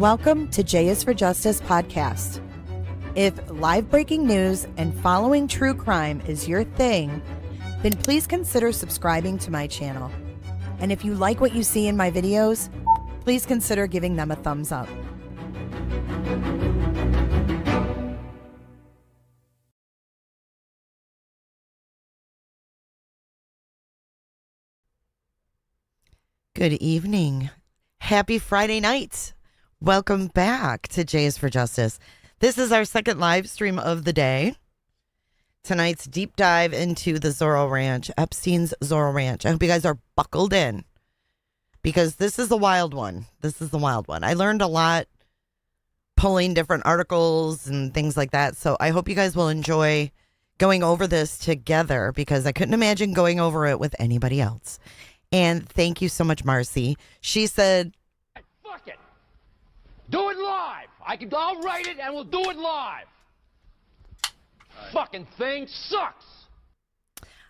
Welcome to J is for Justice podcast. If live breaking news and following true crime is your thing, then please consider subscribing to my channel. And if you like what you see in my videos, please consider giving them a thumbs up. Good evening. Happy Friday night. Welcome back to J is for Justice. This is our second live stream of the day. Tonight's deep dive into the Zorro Ranch, Epstein's Zorro Ranch. I hope you guys are buckled in because this is the wild one. This is the wild one. I learned a lot pulling different articles and things like that. So I hope you guys will enjoy going over this together because I couldn't imagine going over it with anybody else. And thank you so much, Marcy. She said, fuck it. Do it live. I'll write it and we'll do it live. Fucking thing sucks.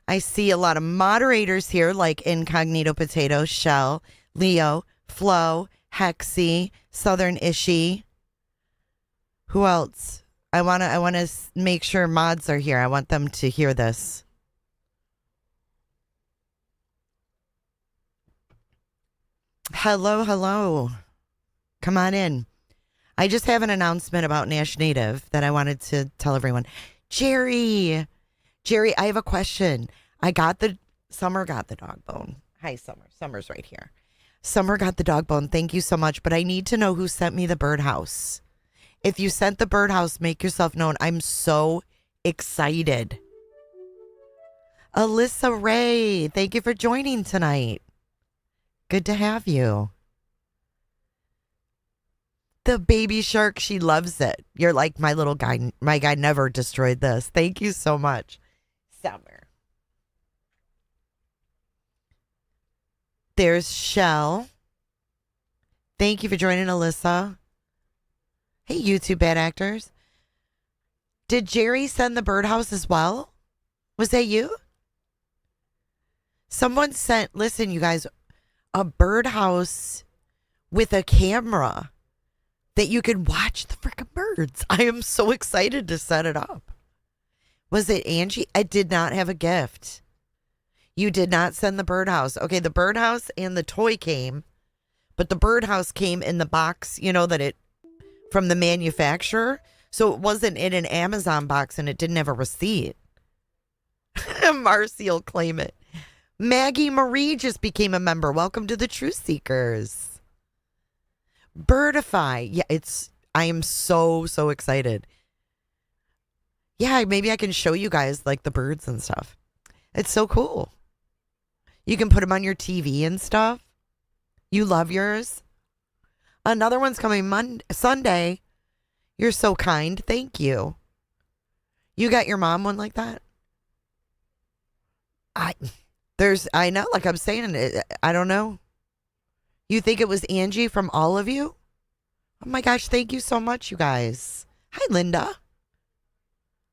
I see a lot of moderators here like Incognito Potato, Shell, Leo, Flo, Hexy, Southern Ishi. Who else? I want to make sure mods are here. I want them to hear this. Hello, hello. Come on in. I just have an announcement about Nash Native that I wanted to tell everyone. Jerry, I have a question. Summer got the dog bone. Hi, Summer. Summer's right here. Summer got the dog bone. Thank you so much. But I need to know who sent me the birdhouse. If you sent the birdhouse, make yourself known. I'm so excited. Alyssa Ray, thank you for joining tonight. Good to have you. The baby shark, she loves it. You're like my little guy. My guy never destroyed this. Thank you so much, Summer. There's Shell. Thank you for joining, Alyssa. Hey, you two bad actors. Did Jerry send the birdhouse as well? Was that you? Someone sent, listen, you guys, a birdhouse with a camera that you could watch the freaking birds. I am so excited to set it up. Was it Angie? I did not have a gift. You did not send the birdhouse. Okay, the birdhouse and the toy came, but the birdhouse came in the box, you know, from the manufacturer. So it wasn't in an Amazon box and it didn't have a receipt. Marcy will claim it. Maggie Marie just became a member. Welcome to the Truth Seekers. Birdify. Yeah, I am so excited. Yeah, maybe I can show you guys like the birds and stuff. It's so cool. You can put them on your TV and stuff. You love yours. Another one's coming Sunday. You're so kind. Thank you. You got your mom one like that? I know, like I'm saying, I don't know. You think it was Angie from all of you? Oh my gosh, thank you so much, you guys. Hi, Linda.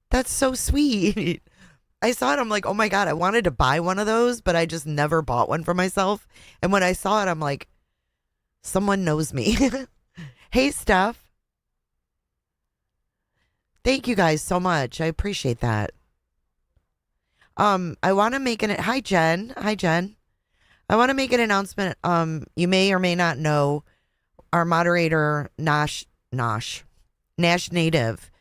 That's so sweet. I saw it, I'm like, oh my God, I wanted to buy one of those, but I just never bought one for myself. And when I saw it, I'm like, someone knows me. Hey, Steph. Thank you guys so much. I appreciate that. I want to make hi, Jen. Hi, Jen. I want to make an announcement. You may or may not know our moderator, Nash Native,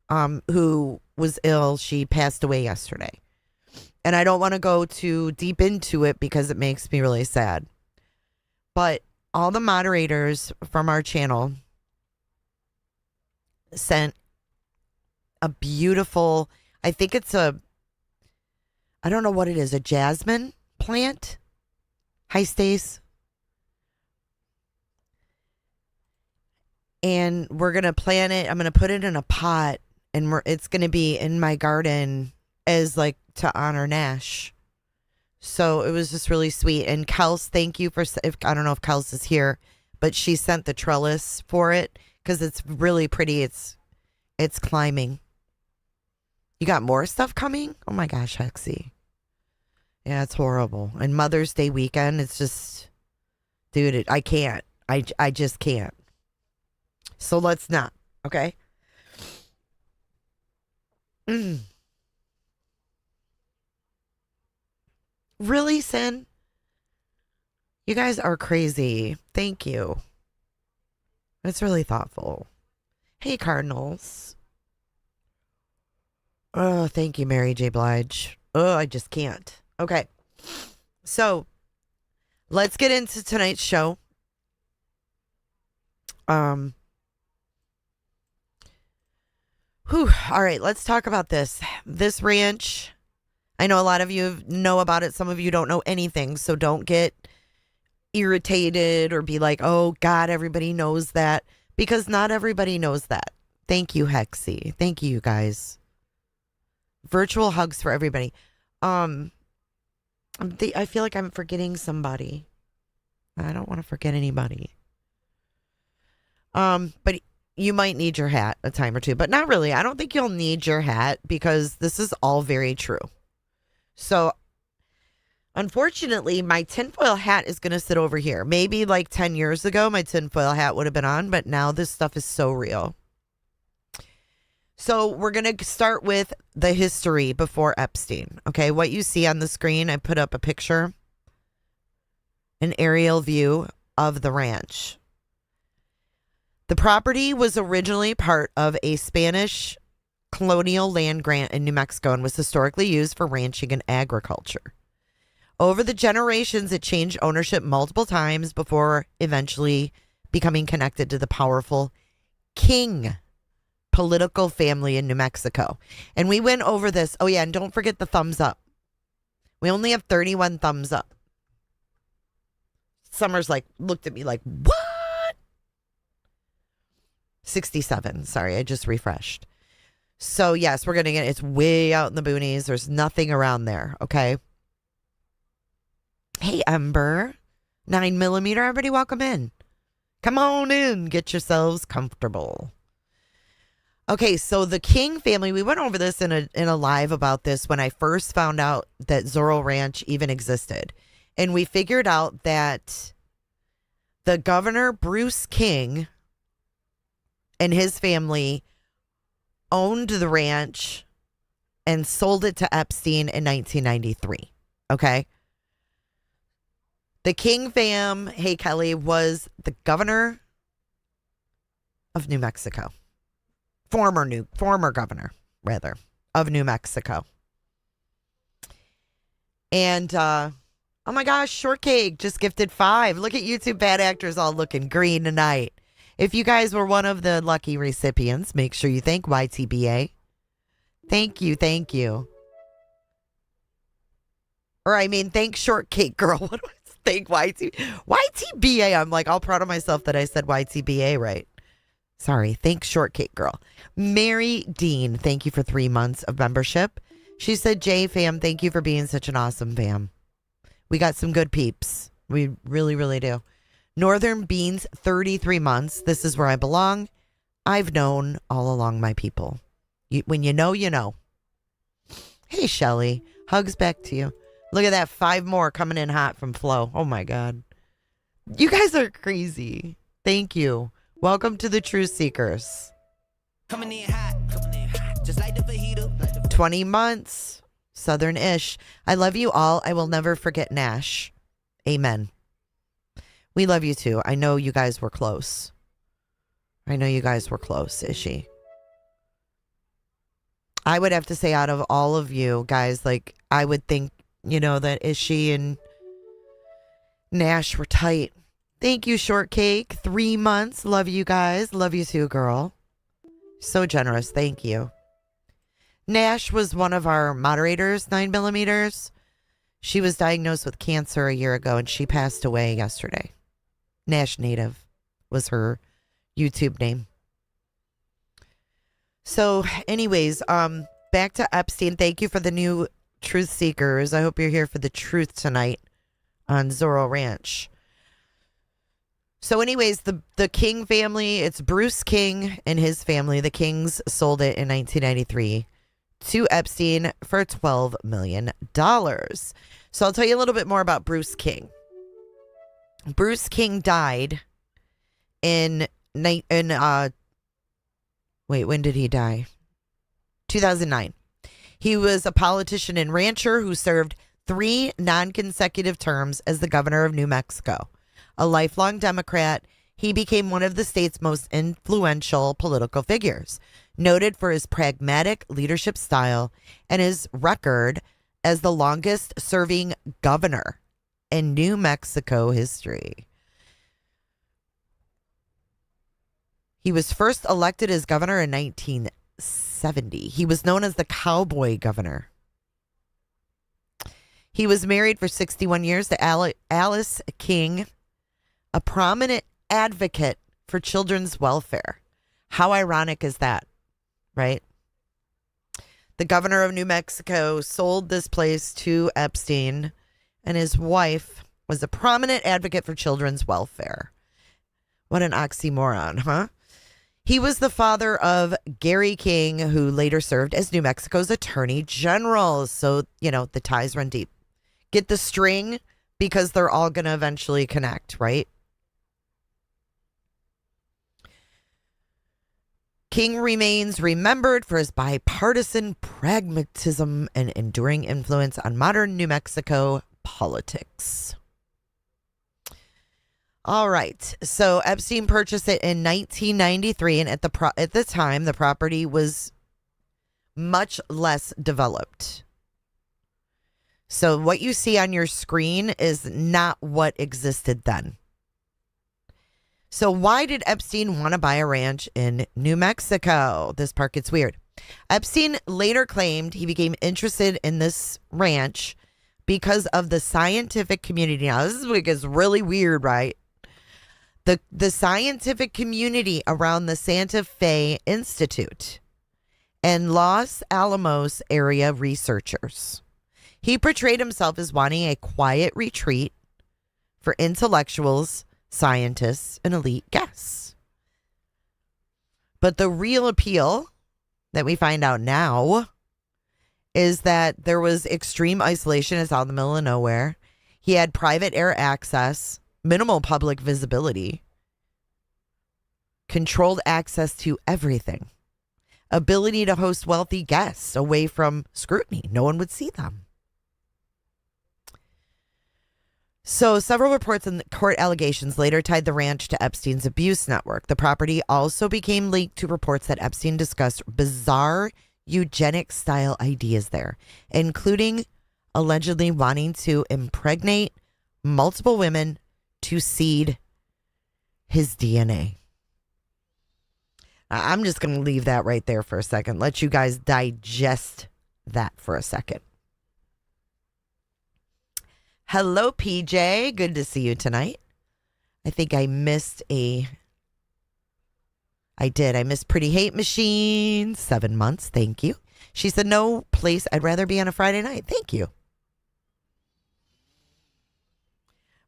who was ill. She passed away yesterday. And I don't want to go too deep into it because it makes me really sad. But all the moderators from our channel sent a beautiful, I think it's I don't know what it is, a jasmine plant. Hi, Stace. And we're going to plant it. I'm going to put it in a pot and it's going to be in my garden as like to honor Nash. So it was just really sweet. And Kels, thank you for, I don't know if Kels is here, but she sent the trellis for it because it's really pretty. It's climbing. You got more stuff coming? Oh my gosh, Hexy. Yeah, it's horrible. And Mother's Day weekend, it's just, dude, I can't. I just can't. So let's not, okay? Really, Sin? You guys are crazy. Thank you. It's really thoughtful. Hey, Cardinals. Oh, thank you, Mary J. Blige. Oh, I just can't. Okay. So let's get into tonight's show. All right, let's talk about this. This ranch. I know a lot of you know about it. Some of you don't know anything, so don't get irritated or be like, oh God, everybody knows that, because not everybody knows that. Thank you, Hexy. Thank you, guys. Virtual hugs for everybody. I feel like I'm forgetting somebody. I don't want to forget anybody. But you might need your hat a time or two, but not really. I don't think you'll need your hat because this is all very true. So unfortunately, my tinfoil hat is going to sit over here. Maybe like 10 years ago, my tinfoil hat would have been on, but now this stuff is so real. So we're going to start with the history before Epstein. Okay, what you see on the screen, I put up a picture, an aerial view of the ranch. The property was originally part of a Spanish colonial land grant in New Mexico and was historically used for ranching and agriculture. Over the generations, it changed ownership multiple times before eventually becoming connected to the powerful King political family in New Mexico. And we went over this. Oh, yeah, and don't forget the thumbs up. We only have 31 thumbs up. Summer's like, looked at me like, what? 67. Sorry, I just refreshed. So, yes, we're going to get, it's way out in the boonies. There's nothing around there, okay? Hey, Ember. 9mm, everybody welcome in. Come on in. Get yourselves comfortable. Okay, so the King family, we went over this in a live about this when I first found out that Zorro Ranch even existed. And we figured out that the governor, Bruce King, and his family owned the ranch and sold it to Epstein in 1993. Okay? The King fam, hey Kelly, was the governor of New Mexico. Former governor, rather, of New Mexico. And oh my gosh, Shortcake just gifted 5. Look at YouTube bad actors all looking green tonight. If you guys were one of the lucky recipients, make sure you thank YTBA. Thank you, thank you. Or I mean, thank Shortcake Girl. What do I think? YTBA. I'm like all proud of myself that I said YTBA right. Sorry. Thanks, Shortcake Girl. Mary Dean, thank you for 3 months of membership. She said, Jay fam, thank you for being such an awesome fam. We got some good peeps. We really, really do. Northern Beans, 33 months. This is where I belong. I've known all along, my people. When you know, you know. Hey, Shelly. Hugs back to you. Look at that. 5 more coming in hot from Flo. Oh, my God. You guys are crazy. Thank you. Welcome to the Truth Seekers. Coming in hot, just like the fajita. 20 months, Southern-ish. I love you all. I will never forget Nash. Amen. We love you too. I know you guys were close. Is she? I would have to say out of all of you guys, like, I would think, that Ishi and Nash were tight. Thank you, Shortcake. 3 months. Love you guys. Love you too, girl. So generous. Thank you. Nash was one of our moderators, 9mm. She was diagnosed with cancer a year ago and she passed away yesterday. Nash Native was her YouTube name. So anyways, back to Epstein. Thank you for the new Truth Seekers. I hope you're here for the truth tonight on Zorro Ranch. So anyways, the King family, it's Bruce King and his family. The Kings sold it in 1993 to Epstein for $12 million. So I'll tell you a little bit more about Bruce King. Bruce King died in when did he die? 2009. He was a politician and rancher who served 3 non-consecutive terms as the governor of New Mexico. A lifelong Democrat, he became one of the state's most influential political figures, noted for his pragmatic leadership style and his record as the longest-serving governor in New Mexico history. He was first elected as governor in 1970. He was known as the Cowboy Governor. He was married for 61 years to Alice King, a prominent advocate for children's welfare. How ironic is that, right? The governor of New Mexico sold this place to Epstein, and his wife was a prominent advocate for children's welfare. What an oxymoron, huh? He was the father of Gary King, who later served as New Mexico's attorney general. So, the ties run deep. Get the string, because they're all going to eventually connect, right? King remains remembered for his bipartisan pragmatism and enduring influence on modern New Mexico politics. All right. So Epstein purchased it in 1993, and at the time, the property was much less developed. So what you see on your screen is not what existed then. So why did Epstein want to buy a ranch in New Mexico? This part gets weird. Epstein later claimed he became interested in this ranch because of the scientific community. Now, this is what gets really weird, right? The scientific community around the Santa Fe Institute and Los Alamos area researchers. He portrayed himself as wanting a quiet retreat for intellectuals, scientists, and elite guests. But the real appeal that we find out now is that there was extreme isolation. It's out in the middle of nowhere. He had private air access, minimal public visibility, controlled access to everything, ability to host wealthy guests away from scrutiny. No one would see them. So several reports and court allegations later tied the ranch to Epstein's abuse network. The property also became linked to reports that Epstein discussed bizarre eugenic-style ideas there, including allegedly wanting to impregnate multiple women to seed his DNA. I'm just going to leave that right there for a second. Let you guys digest that for a second. Hello, PJ. Good to see you tonight. I think I missed I missed Pretty Hate Machine. 7 months. Thank you. She said, no place I'd rather be on a Friday night. Thank you.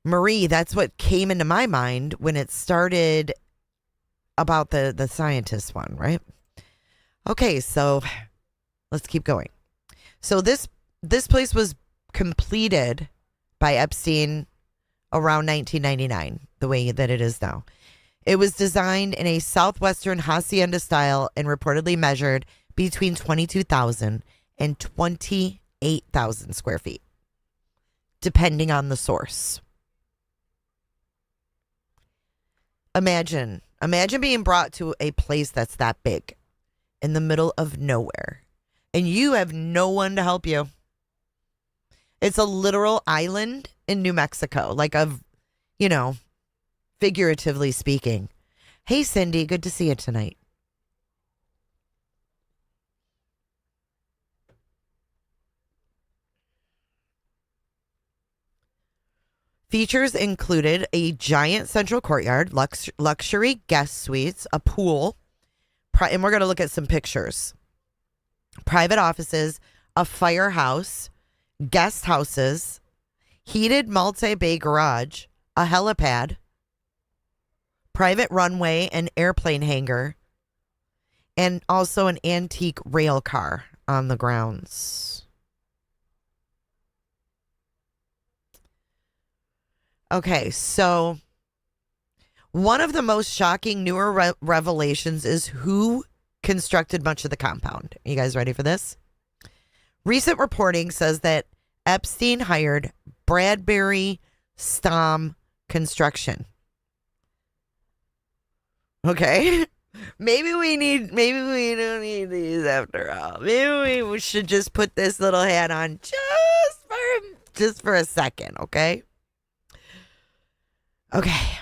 Marie, that's what came into my mind when it started about the scientist one, right? Okay, so let's keep going. So this place was completed by Epstein around 1999, the way that it is now. It was designed in a southwestern hacienda style and reportedly measured between 22,000 and 28,000 square feet, depending on the source. Imagine being brought to a place that's that big in the middle of nowhere, and you have no one to help you. It's a literal island in New Mexico, figuratively speaking. Hey, Cindy, good to see you tonight. Features included a giant central courtyard, luxury guest suites, a pool, and we're going to look at some pictures. Private offices, a firehouse, guest houses, heated multi-bay garage, a helipad, private runway and airplane hangar, and also an antique rail car on the grounds. Okay, so One of the most shocking newer revelations is who constructed much of the compound. You guys ready for this? Recent reporting says that Epstein hired Bradbury Stom Construction. Okay. Maybe we don't need these after all. Maybe we should just put this little hat on just for a second, okay? Okay.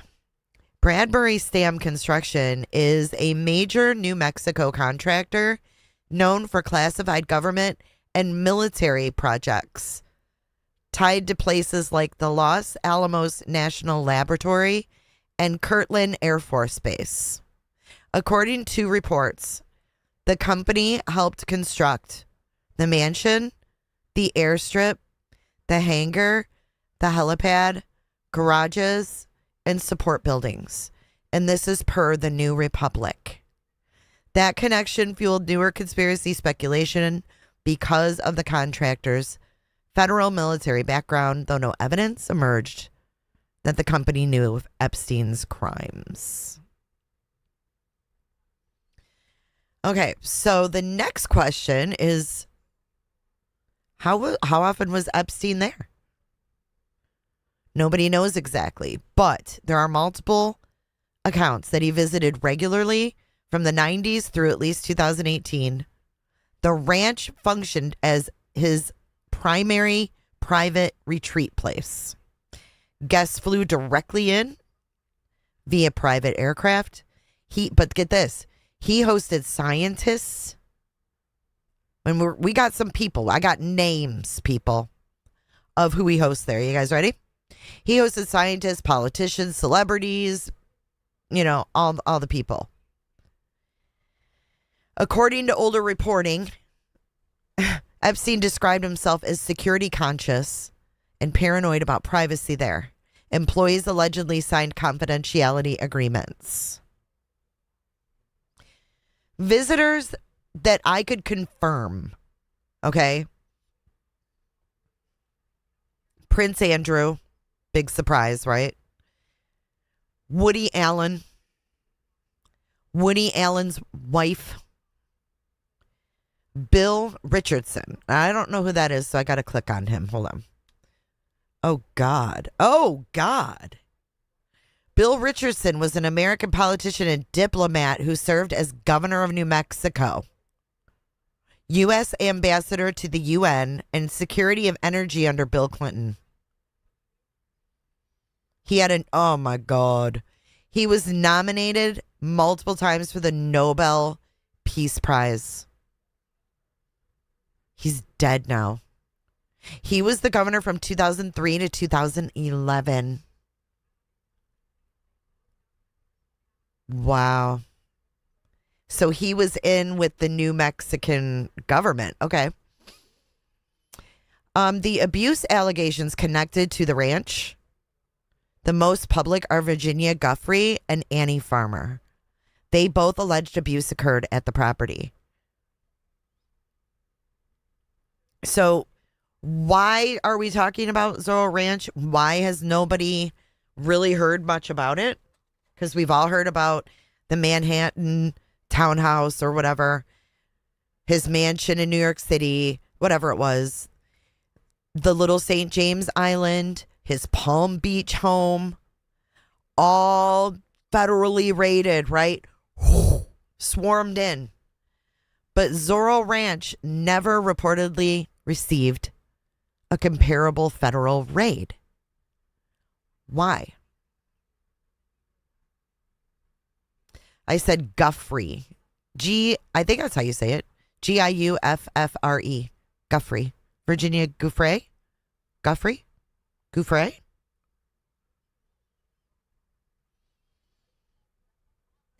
Bradbury Stam Construction is a major New Mexico contractor known for classified government and military projects tied to places like the Los Alamos National Laboratory and Kirtland Air Force Base. According to reports, the company helped construct the mansion, the airstrip, the hangar, the helipad, garages, and support buildings. And this is per the New Republic. That connection fueled newer conspiracy speculation because of the contractor's federal military background, though no evidence emerged that the company knew of Epstein's crimes. Okay, so the next question is, how often was Epstein there? Nobody knows exactly, but there are multiple accounts that he visited regularly from the 90s through at least 2018. The ranch functioned as his primary private retreat place. Guests flew directly in via private aircraft. But get this, he hosted scientists. And we got some people. I got names, people, of who he hosts there. You guys ready? He hosted scientists, politicians, celebrities, all the people. According to older reporting, Epstein described himself as security conscious and paranoid about privacy there. Employees allegedly signed confidentiality agreements. Visitors that I could confirm, okay? Prince Andrew, big surprise, right? Woody Allen's wife, Bill Richardson. I don't know who that is, so I got to click on him. Hold on. Oh, God. Bill Richardson was an American politician and diplomat who served as governor of New Mexico, U.S. ambassador to the UN, and security of energy under Bill Clinton. Oh my God. He was nominated multiple times for the Nobel Peace Prize. He's dead now. He was the governor from 2003 to 2011. Wow. So he was in with the New Mexican government. Okay. The abuse allegations connected to the ranch, the most public are Virginia Guffrey and Annie Farmer. They both alleged abuse occurred at the property. So why are we talking about Zorro Ranch? Why has nobody really heard much about it? Because we've all heard about the Manhattan townhouse or whatever, his mansion in New York City, whatever it was, the Little St. James Island, his Palm Beach home, all federally rated, right? Swarmed in. But Zorro Ranch never reportedly received a comparable federal raid. Why? I said Guffrey. I think that's how you say it. Giuffre. Guffrey. Virginia Guffrey? Guffrey? Guffrey?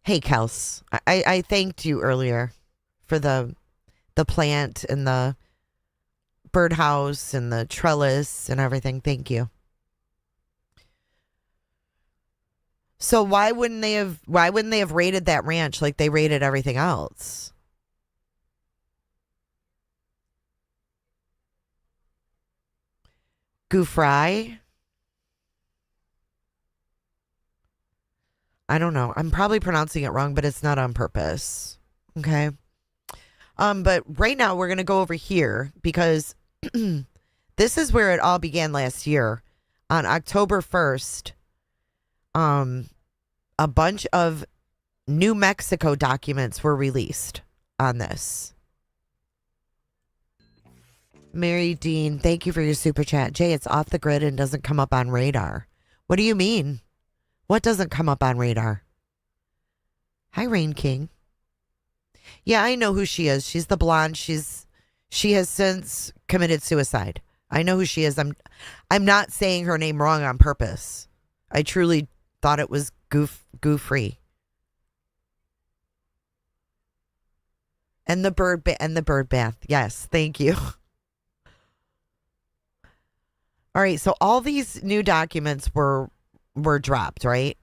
Hey, Kels. I thanked you earlier for the plant and the birdhouse and the trellis and everything. Thank you. So why wouldn't they have raided that ranch like they raided everything else? Guffrey? I don't know. I'm probably pronouncing it wrong, but it's not on purpose. Okay. But right now we're going to go over here because this is where it all began last year. On October 1st, a bunch of New Mexico documents were released on this. Mary Dean, thank you for your super chat. Jay, it's off the grid and doesn't come up on radar. What do you mean? What doesn't come up on radar? Hi, Rain King. Yeah, I know who she is. She's the blonde. She has since committed suicide. I know who she is. I'm not saying her name wrong on purpose. I truly thought it was goof-free. And the bird bath. Yes, thank you. All right, so all these new documents were dropped, right?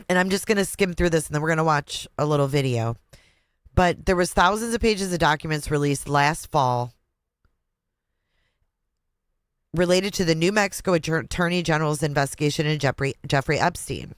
And I'm just going to skim through this and then we're going to watch a little video. But there was thousands of pages of documents released last fall related to the New Mexico Attorney General's investigation into Jeffrey Epstein.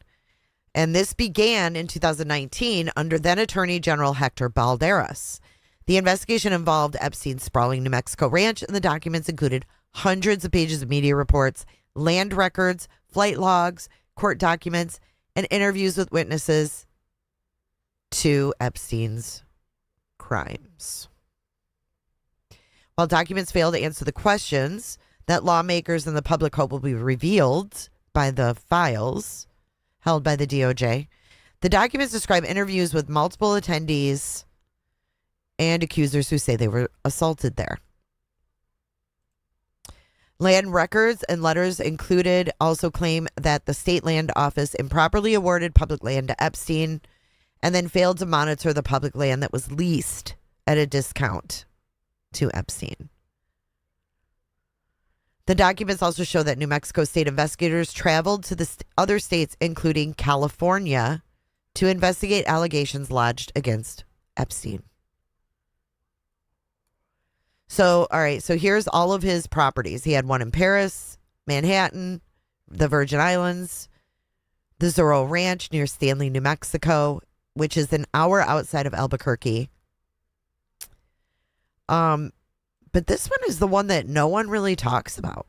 And this began in 2019 under then Attorney General Hector Balderas. The investigation involved Epstein's sprawling New Mexico ranch, and the documents included hundreds of pages of media reports, land records, flight logs, court documents, and interviews with witnesses to Epstein's crimes. While documents fail to answer the questions that lawmakers and the public hope will be revealed by the files held by the DOJ, the documents describe interviews with multiple attendees and accusers who say they were assaulted there. Land records and letters included also claim that the state land office improperly awarded public land to Epstein and then failed to monitor the public land that was leased at a discount to Epstein. The documents also show that New Mexico state investigators traveled to the other states, including California, to investigate allegations lodged against Epstein. So, all right, so here's all of his properties. He had one in Paris, Manhattan, the Virgin Islands, the Zorro Ranch near Stanley, New Mexico, which is an hour outside of Albuquerque. But this one is the one that no one really talks about.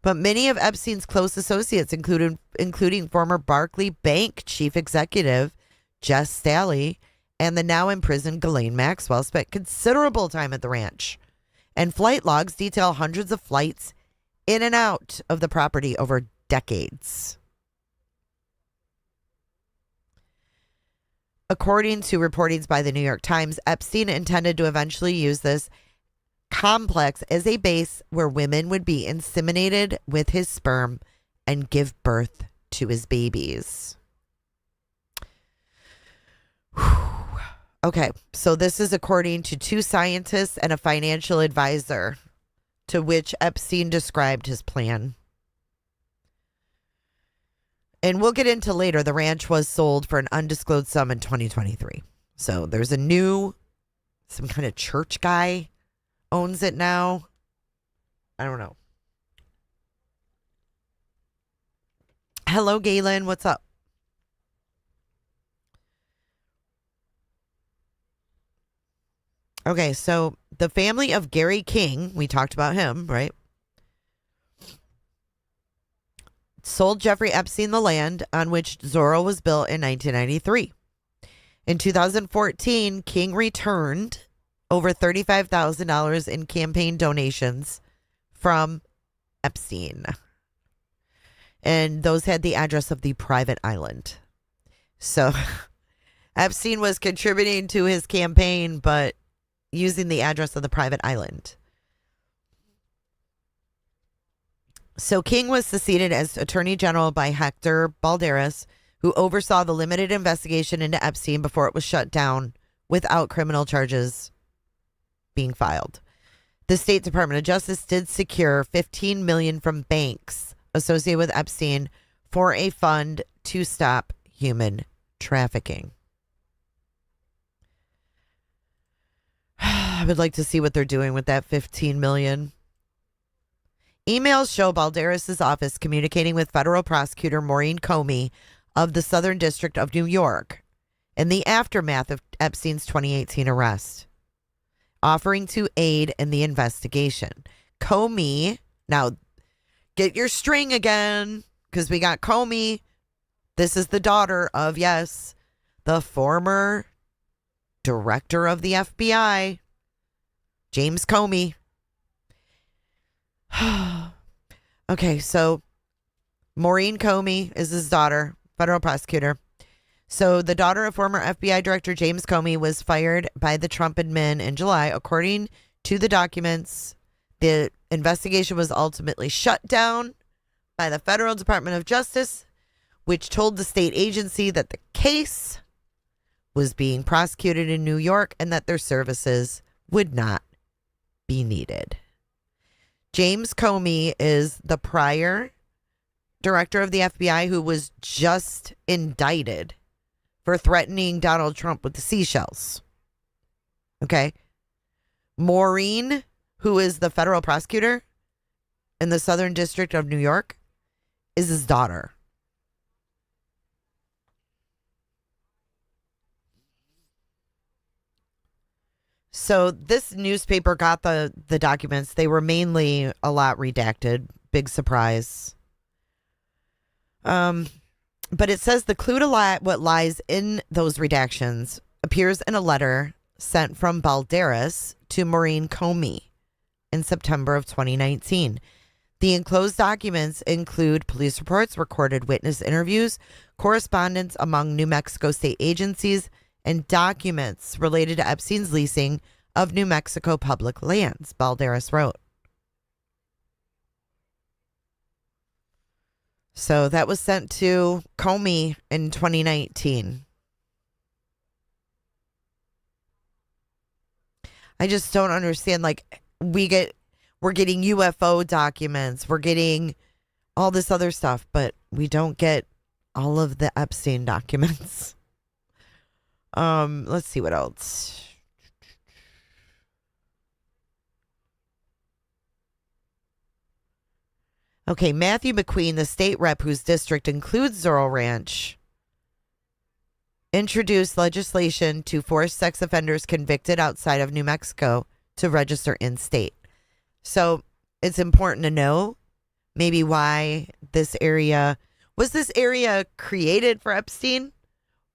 But many of Epstein's close associates, including former Barclay Bank chief executive Jess Staley, and the now imprisoned Ghislaine Maxwell, spent considerable time at the ranch. And flight logs detail hundreds of flights in and out of the property over decades. According to reportings by the New York Times, Epstein intended to eventually use this complex as a base where women would be inseminated with his sperm and give birth to his babies. Whew. Okay, so this is according to two scientists and a financial advisor to which Epstein described his plan. And we'll get into later, the ranch was sold for an undisclosed sum in 2023. So there's some kind of church guy owns it now. I don't know. Hello, Galen. What's up? Okay, so the family of Gary King, we talked about him, right? Sold Jeffrey Epstein the land on which Zorro was built in 1993. In 2014, King returned over $35,000 in campaign donations from Epstein. And those had the address of the private island. So Epstein was contributing to his campaign, but using the address of the private island. So King was succeeded as Attorney General by Hector Balderas, who oversaw the limited investigation into Epstein before it was shut down without criminal charges being filed. The State Department of Justice did secure $15 million from banks associated with Epstein for a fund to stop human trafficking. I would like to see what they're doing with that $15 million. Emails show Balderas' office communicating with federal prosecutor Maureen Comey of the Southern District of New York in the aftermath of Epstein's 2018 arrest, offering to aid in the investigation. Comey, now get your string again, because we got Comey. This is the daughter of, yes, the former director of the FBI, James Comey. Okay, so Maureen Comey is his daughter, federal prosecutor. So the daughter of former FBI Director James Comey was fired by the Trump admin in July. According to the documents, the investigation was ultimately shut down by the Federal Department of Justice, which told the state agency that the case was being prosecuted in New York and that their services would not be needed. James Comey is the prior director of the FBI who was just indicted for threatening Donald Trump with the seashells. Okay. Maureen, who is the federal prosecutor in the Southern District of New York, is his daughter. So this newspaper got the documents. They were mainly a lot redacted. Big surprise. But it says the clue to what lies in those redactions appears in a letter sent from Balderas to Maureen Comey in September of 2019. The enclosed documents include police reports, recorded witness interviews, correspondence among New Mexico state agencies, and documents related to Epstein's leasing of New Mexico public lands, Balderas wrote. So that was sent to Comey in 2019. I just don't understand. Like, we're getting UFO documents, we're getting all this other stuff, but we don't get all of the Epstein documents. Let's see what else. Okay, Matthew McQueen, the state rep whose district includes Zorro Ranch, introduced legislation to force sex offenders convicted outside of New Mexico to register in state. So it's important to know maybe why this area created for Epstein,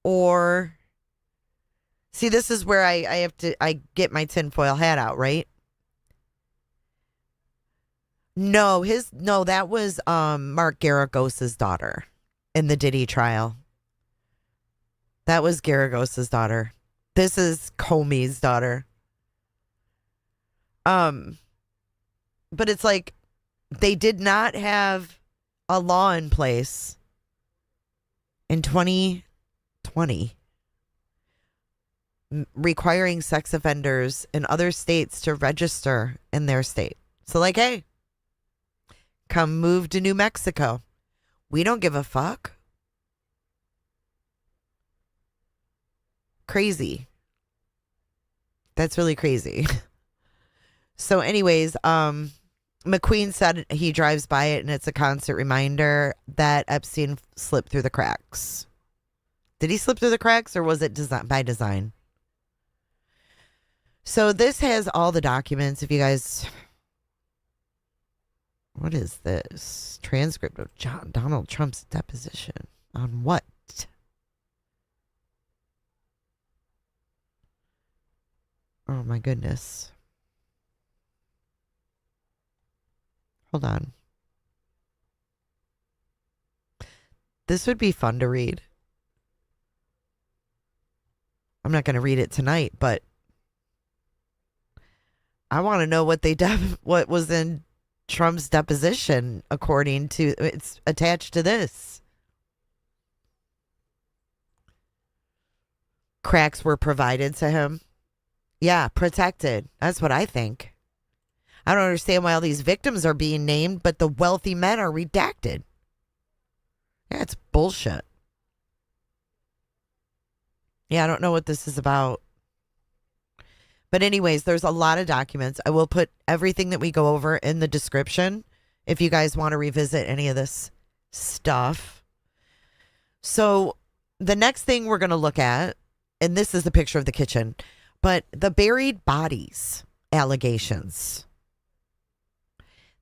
or see, this is where I get my tinfoil hat out, right? No, that was Mark Garagos's daughter in the Diddy trial. That was Garagos's daughter. This is Comey's daughter. But it's like they did not have a law in place in 2020 requiring sex offenders in other states to register in their state. So like, hey, come move to New Mexico. We don't give a fuck. Crazy. That's really crazy. So anyways, McQueen said he drives by it and it's a constant reminder that Epstein slipped through the cracks. Did he slip through the cracks, or was it by design? So this has all the documents. If you guys... What is this? Transcript of Donald Trump's deposition. On what? Oh my goodness. Hold on. This would be fun to read. I'm not going to read it tonight, but I want to know what what was in Trump's deposition, according to it's attached to this. Cracks were provided to him. Yeah, protected. That's what I think. I don't understand why all these victims are being named, but the wealthy men are redacted. Yeah, it's bullshit. Yeah, I don't know what this is about. But anyways, there's a lot of documents. I will put everything that we go over in the description if you guys want to revisit any of this stuff. So the next thing we're going to look at, and this is the picture of the kitchen, but the buried bodies allegations.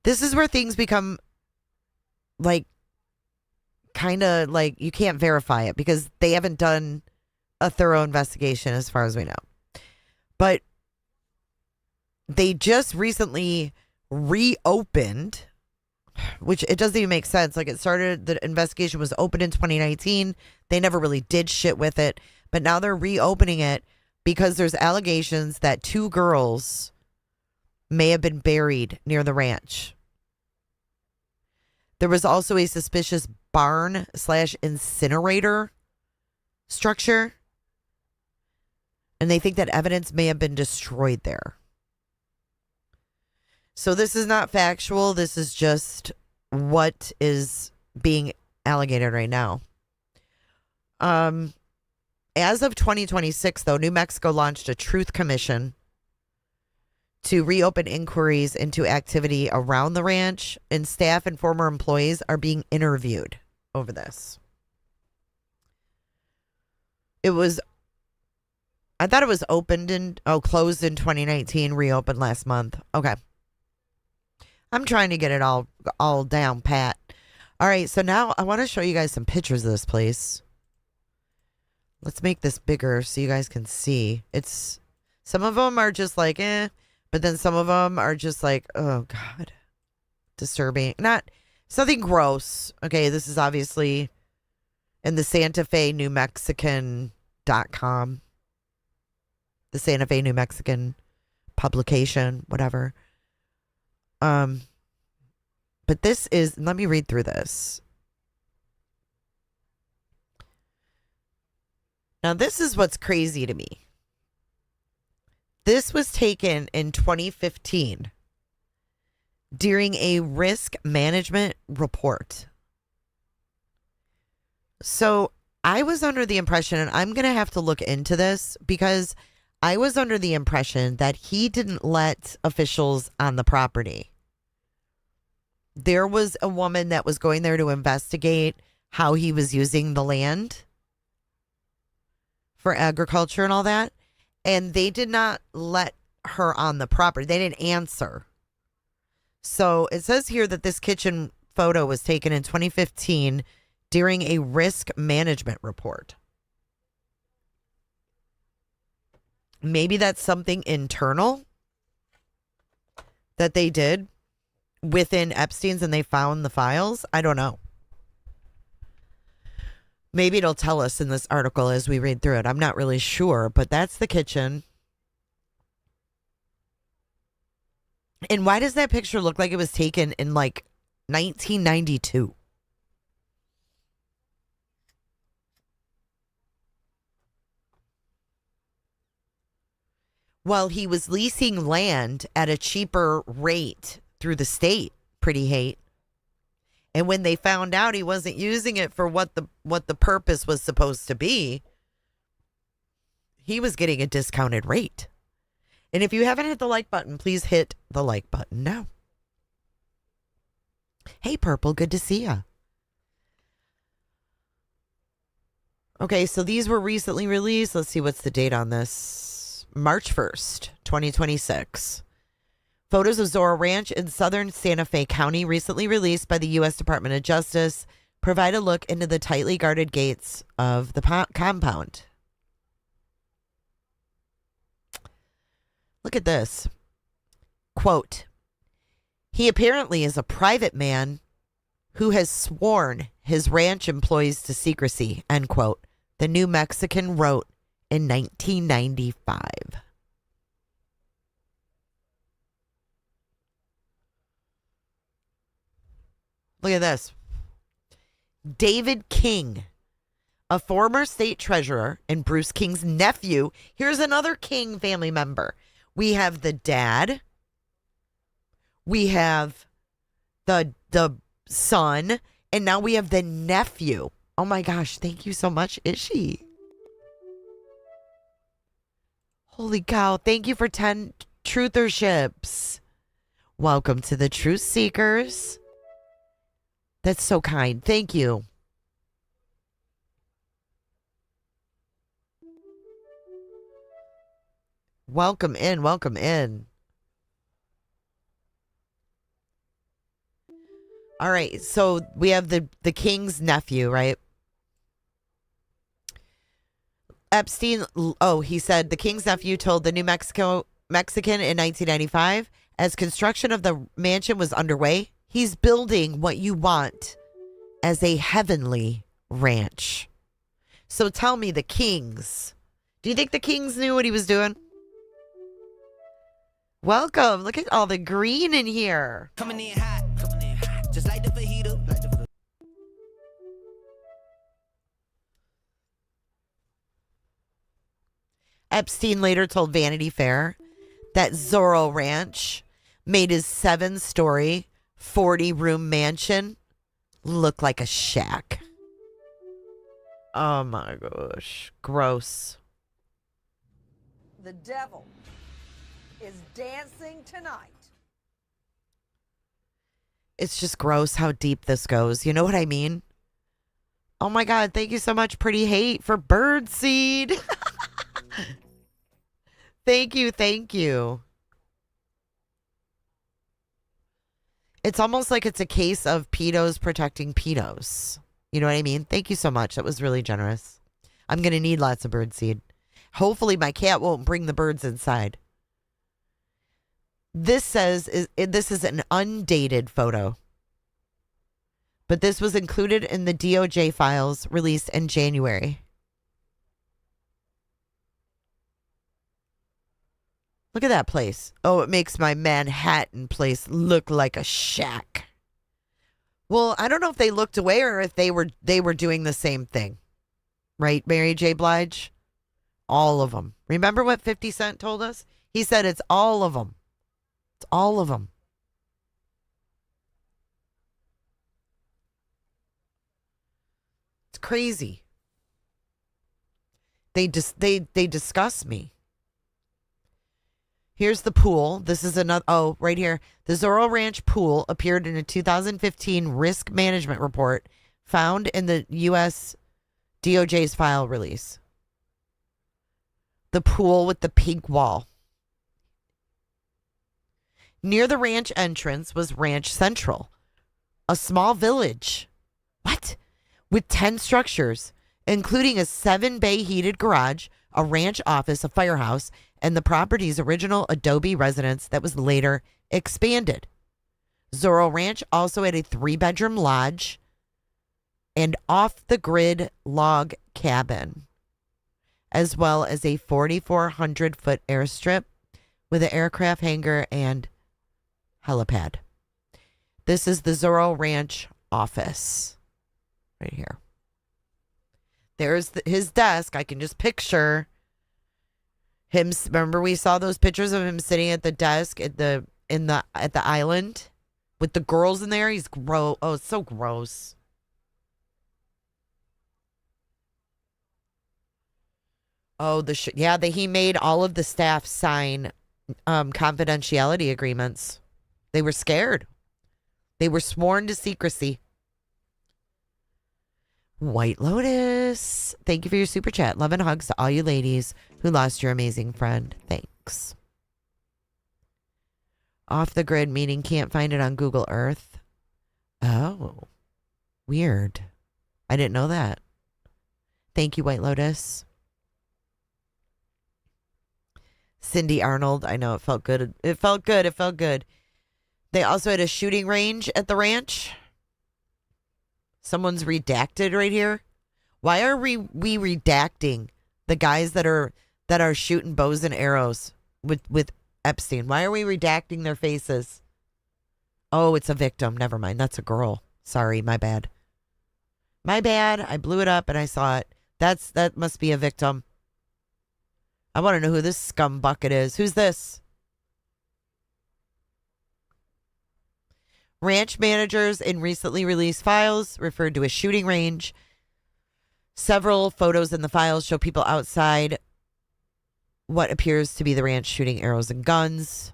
This is where things become like kind of like you can't verify it because they haven't done a thorough investigation as far as we know. But they just recently reopened, which it doesn't even make sense. Like the investigation was opened in 2019. They never really did shit with it. But now they're reopening it because there's allegations that 2 girls may have been buried near the ranch. There was also a suspicious barn/incinerator structure. And they think that evidence may have been destroyed there. So this is not factual. This is just what is being allegated right now. As of 2026, though, New Mexico launched a truth commission to reopen inquiries into activity around the ranch, and staff and former employees are being interviewed over this. I thought it was closed in 2019, reopened last month. Okay. I'm trying to get it all down pat. All right, so now I want to show you guys some pictures of this place. Let's make this bigger so you guys can see. Some of them are just like, but then some of them are just like, oh God, disturbing. It's nothing gross. Okay, this is obviously in the Santa Fe New Mexican.com. The Santa Fe New Mexican publication, whatever. But this is, let me read through this. Now, this is what's crazy to me. This was taken in 2015 during a risk management report. So I was under the impression, and I'm going to have to look into this because I was under the impression that he didn't let officials on the property. There was a woman that was going there to investigate how he was using the land for agriculture and all that. And they did not let her on the property. They didn't answer. So it says here that this kitchen photo was taken in 2015 during a risk management report. Maybe that's something internal that they did within Epstein's and they found the files. I don't know. Maybe it'll tell us in this article as we read through it. I'm not really sure, but that's the kitchen. And why does that picture look like it was taken in like 1992? While he was leasing land at a cheaper rate through the state, pretty hate. And when they found out he wasn't using it for what the purpose was supposed to be, he was getting a discounted rate. And if you haven't hit the like button, please hit the like button now. Hey, Purple, good to see ya. Okay, so these were recently released. Let's see, what's the date on this? March 1st, 2026. Photos of Zorro Ranch in southern Santa Fe County, recently released by the U.S. Department of Justice, provide a look into the tightly guarded gates of the compound. Look at this. Quote, he apparently is a private man who has sworn his ranch employees to secrecy, end quote, the New Mexican wrote in 1995. Look at this. David King, a former state treasurer and Bruce King's nephew. Here's another King family member. We have the dad. We have the son. And now we have the nephew. Oh my gosh. Thank you so much, Ishi. Holy cow. Thank you for 10 trutherships. Welcome to the Truth Seekers. That's so kind. Thank you. Welcome in. Welcome in. All right. So we have the king's nephew, right? Epstein. Oh, he said the king's nephew told the New Mexican in 1995 as construction of the mansion was underway. He's building what you want as a heavenly ranch. So tell me, the Kings. Do you think the Kings knew what he was doing? Welcome. Look at all the green in here. Coming in hot, just like the fajita. Epstein later told Vanity Fair that Zorro Ranch made his 7-story, 40-room mansion look like a shack. Oh my gosh. Gross. The devil is dancing tonight. It's just gross how deep this goes. You know what I mean? Oh my God. Thank you so much, Pretty Hate, for birdseed. Thank you. Thank you. It's almost like it's a case of pedos protecting pedos. You know what I mean? Thank you so much. That was really generous. I'm going to need lots of birdseed. Hopefully my cat won't bring the birds inside. This says this is an undated photo. But this was included in the DOJ files released in January. Look at that place. Oh, it makes my Manhattan place look like a shack. Well, I don't know if they looked away or if they were doing the same thing. Right, Mary J. Blige? All of them. Remember what 50 Cent told us? He said it's all of them. It's all of them. It's crazy. They disgust me. Here's the pool. This is another. Oh, right here. The Zorro Ranch pool appeared in a 2015 risk management report found in the U.S. DOJ's file release. The pool with the pink wall. Near the ranch entrance was Ranch Central, a small village. What? With 10 structures, including a 7-bay heated garage, a ranch office, a firehouse, and the property's original adobe residence that was later expanded. Zorro Ranch also had a 3-bedroom lodge and off-the-grid log cabin, as well as a 4,400-foot airstrip with an aircraft hangar and helipad. This is the Zorro Ranch office right here. There's his desk. I can just picture him. Remember we saw those pictures of him sitting at the desk at the island with the girls in there. He's gross. Oh, it's so gross. Oh, he made all of the staff sign confidentiality agreements. They were scared. They were sworn to secrecy. White Lotus, thank you for your super chat. Love and hugs to all you ladies who lost your amazing friend. Thanks. Off the grid meaning can't find it on Google Earth. Oh, weird. I didn't know that. Thank you, White Lotus. Cindy Arnold, I know it felt good. It felt good. It felt good. They also had a shooting range at the ranch. Someone's redacted right here. Why are we redacting the guys that are shooting bows and arrows with Epstein? Why are we redacting their faces? Oh, it's a victim. Never mind. That's a girl. Sorry, my bad. My bad. I blew it up and I saw it. That must be a victim. I want to know who this scum bucket is. Who's this? Ranch managers in recently released files referred to a shooting range. Several photos in the files show people outside what appears to be the ranch shooting arrows and guns.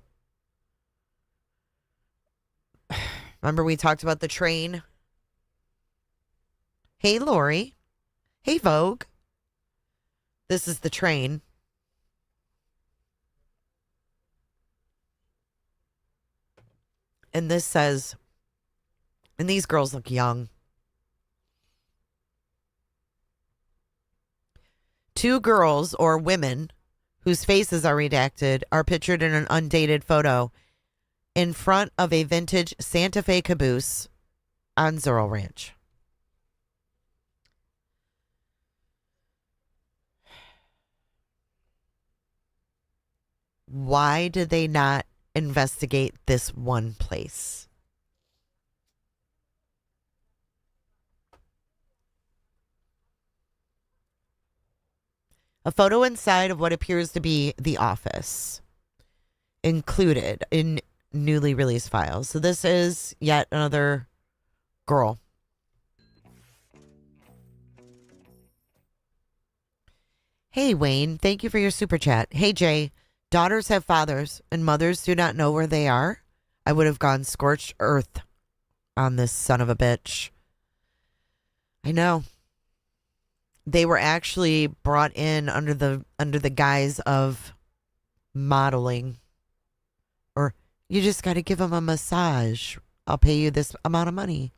Remember we talked about the train Hey, Lori. Hey, Vogue. This is the train. And this says, and these girls look young. 2 girls or women whose faces are redacted are pictured in an undated photo in front of a vintage Santa Fe caboose on Zorro Ranch. Why did they not investigate this one place? A photo inside of what appears to be the office included in newly released files. So this is yet another girl. Hey, Wayne, thank you for your super chat. Hey, Jay, daughters have fathers and mothers do not know where they are. I would have gone scorched earth on this son of a bitch. I know. They were actually brought in under the guise of modeling. Or you just got to give them a massage. I'll pay you this amount of money.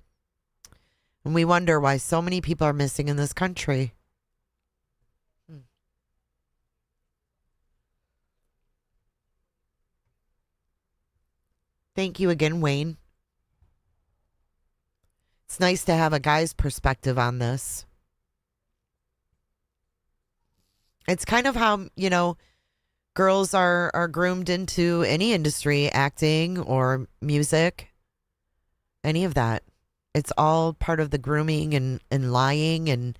And we wonder why so many people are missing in this country. Thank you again, Wayne. It's nice to have a guy's perspective on this. It's kind of how, girls are groomed into any industry, acting or music, any of that. It's all part of the grooming and lying and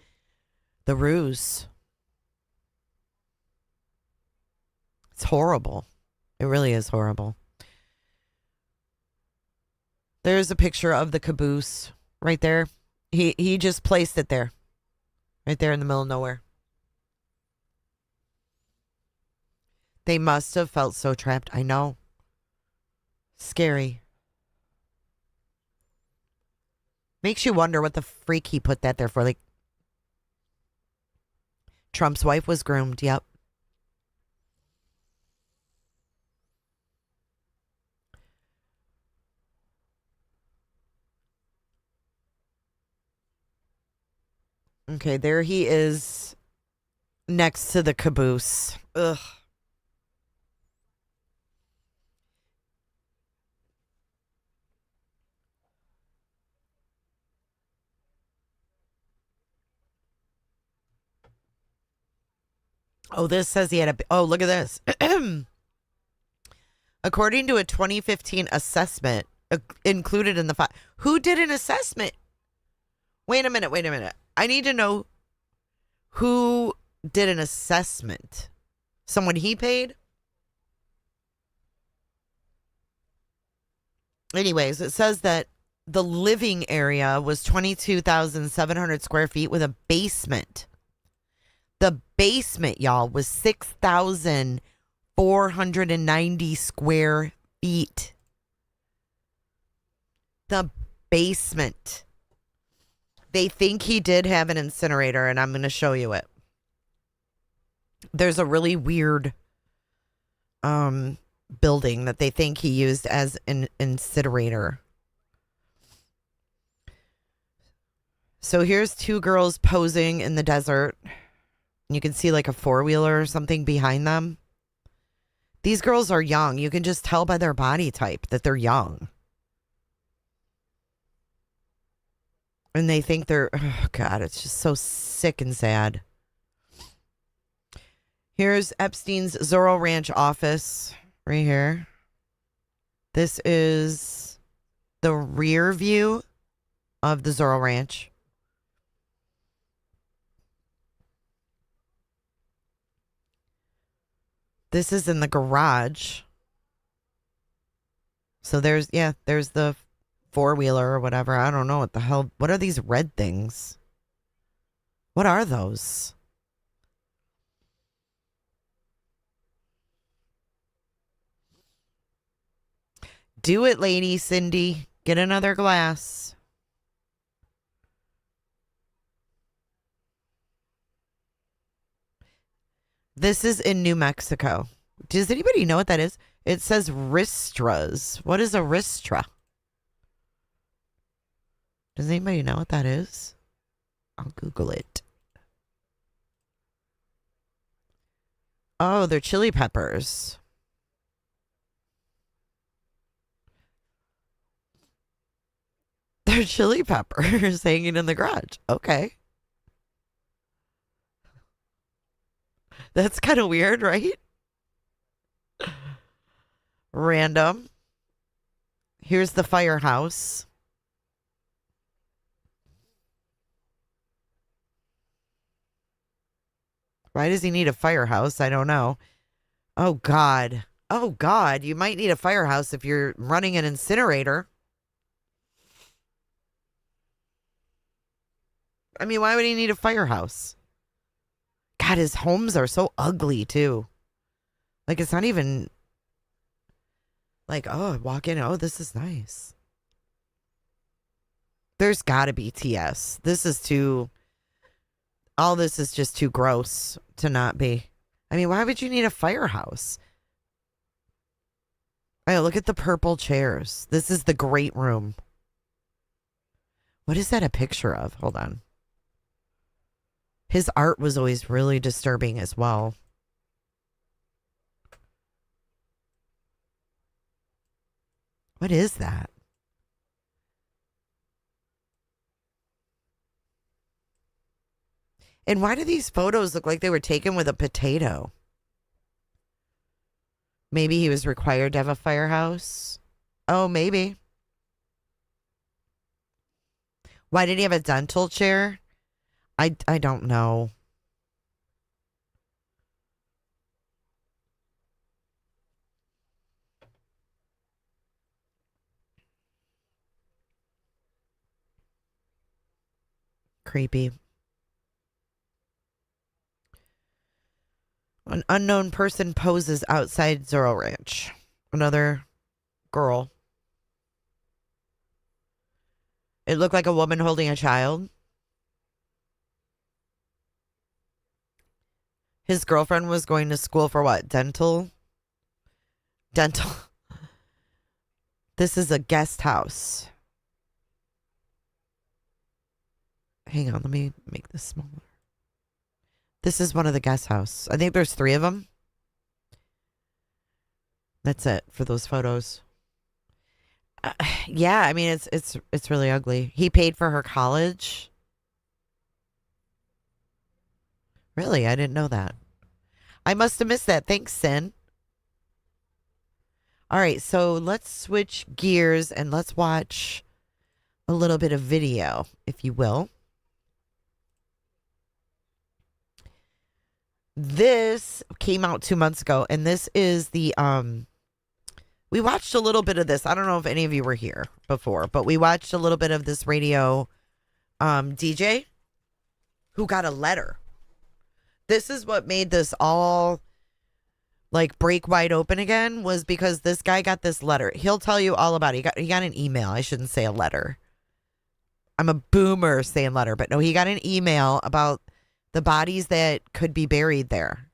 the ruse. It's horrible. It really is horrible. There's a picture of the caboose right there. He just placed it there. Right there in the middle of nowhere. They must have felt so trapped. I know. Scary. Makes you wonder what the freak he put that there for. Like, Trump's wife was groomed. Yep. Okay, there he is next to the caboose. Ugh. Oh, this says he had a... Oh, look at this. According to a 2015 assessment included in the file. Who did an assessment? Wait a minute. I need to know who did an assessment. Someone he paid? Anyways, it says that the living area was 22,700 square feet with a basement. The basement, y'all, was 6,490 square feet. The basement. They think he did have an incinerator, and I'm going to show you it. There's a really weird building that they think he used as an incinerator. So here's 2 girls posing in the desert. You can see like a 4-wheeler or something behind them. These girls are young. You can just tell by their body type that they're young. And they think they're... Oh, God, it's just so sick and sad. Here's Epstein's Zorro Ranch office right here. This is the rear view of the Zorro Ranch. This is in the garage. So there's the 4-wheeler or whatever. I don't know what the hell. What are these red things? What are those? Do it, lady Cindy. Get another glass. This is in New Mexico. Does anybody know what that is? It says ristras. What is a ristra? Does anybody know what that is? I'll Google it. Oh, they're chili peppers. They're chili peppers hanging in the garage. Okay. That's kind of weird, right? Random. Here's the firehouse. Why does he need a firehouse? I don't know. Oh, God. Oh, God. You might need a firehouse if you're running an incinerator. I mean, why would he need a firehouse? God, his homes are so ugly, too. Like, it's not even like, oh, I walk in. Oh, this is nice. There's got to be TS. This is too. All this is just too gross to not be. I mean, why would you need a firehouse? Oh, look at the purple chairs. This is the great room. What is that a picture of? Hold on. His art was always really disturbing as well. What is that? And why do these photos look like they were taken with a potato? Maybe he was required to have a firehouse. Oh, maybe. Why did he have a dental chair? I don't know. Creepy. An unknown person poses outside Zorro Ranch. Another girl. It looked like a woman holding a child. His girlfriend was going to school for what? Dental? Dental. This is a guest house. Hang on, let me make this smaller. This is one of the guest house. I think there's 3 of them. That's it for those photos. Yeah, I mean it's really ugly. He paid for her college. Really, I didn't know that. I must have missed that. Thanks, Sin. All right, so let's switch gears and let's watch a little bit of video, if you will. This came out 2 months ago, and this is the we watched a little bit of this. I don't know if any of you were here before, but we watched a little bit of this radio DJ who got a letter. This is what made this all like break wide open again, was because this guy got this letter. He'll tell you all about it. He got an email. I shouldn't say a letter. I'm a boomer saying letter, but no, he got an email about the bodies that could be buried there.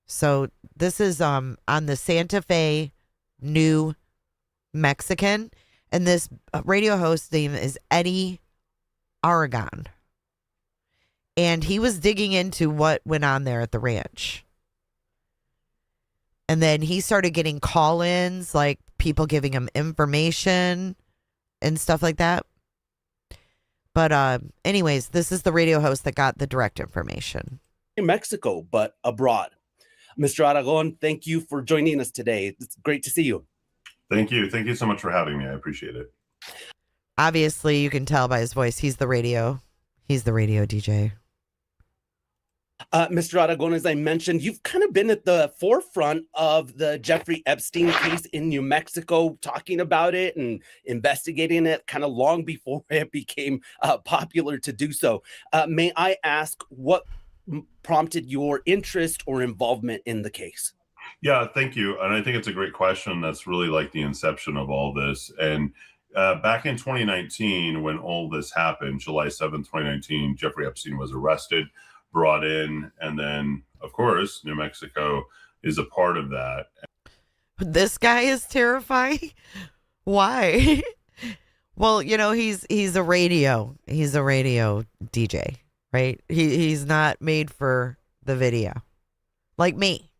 So this is on the Santa Fe, New Mexican, and this radio host name is Eddy Aragon. And he was digging into what went on there at the ranch. And then he started getting call-ins, like people giving him information and stuff like that. But anyways, this is the radio host that got the direct information. In Mexico, but abroad. Mr. Aragon, thank you for joining us today. It's great to see you. Thank you. Thank you so much for having me. I appreciate it. Obviously, you can tell by his voice. He's the radio DJ. Mr. Aragon, as I mentioned, you've kind of been at the forefront of the Jeffrey Epstein case in New Mexico, talking about it and investigating it kind of long before it became popular to do so. May I ask what prompted your interest or involvement in the case? Yeah, thank you. And I think it's a great question. That's really like the inception of all this. And back in 2019, when all this happened, July 7th, 2019, Jeffrey Epstein was arrested, brought in, and then of course, New Mexico is a part of that. This guy is terrifying. Why? Well, you know, he's a radio DJ, right? He's not made for the video. Like me.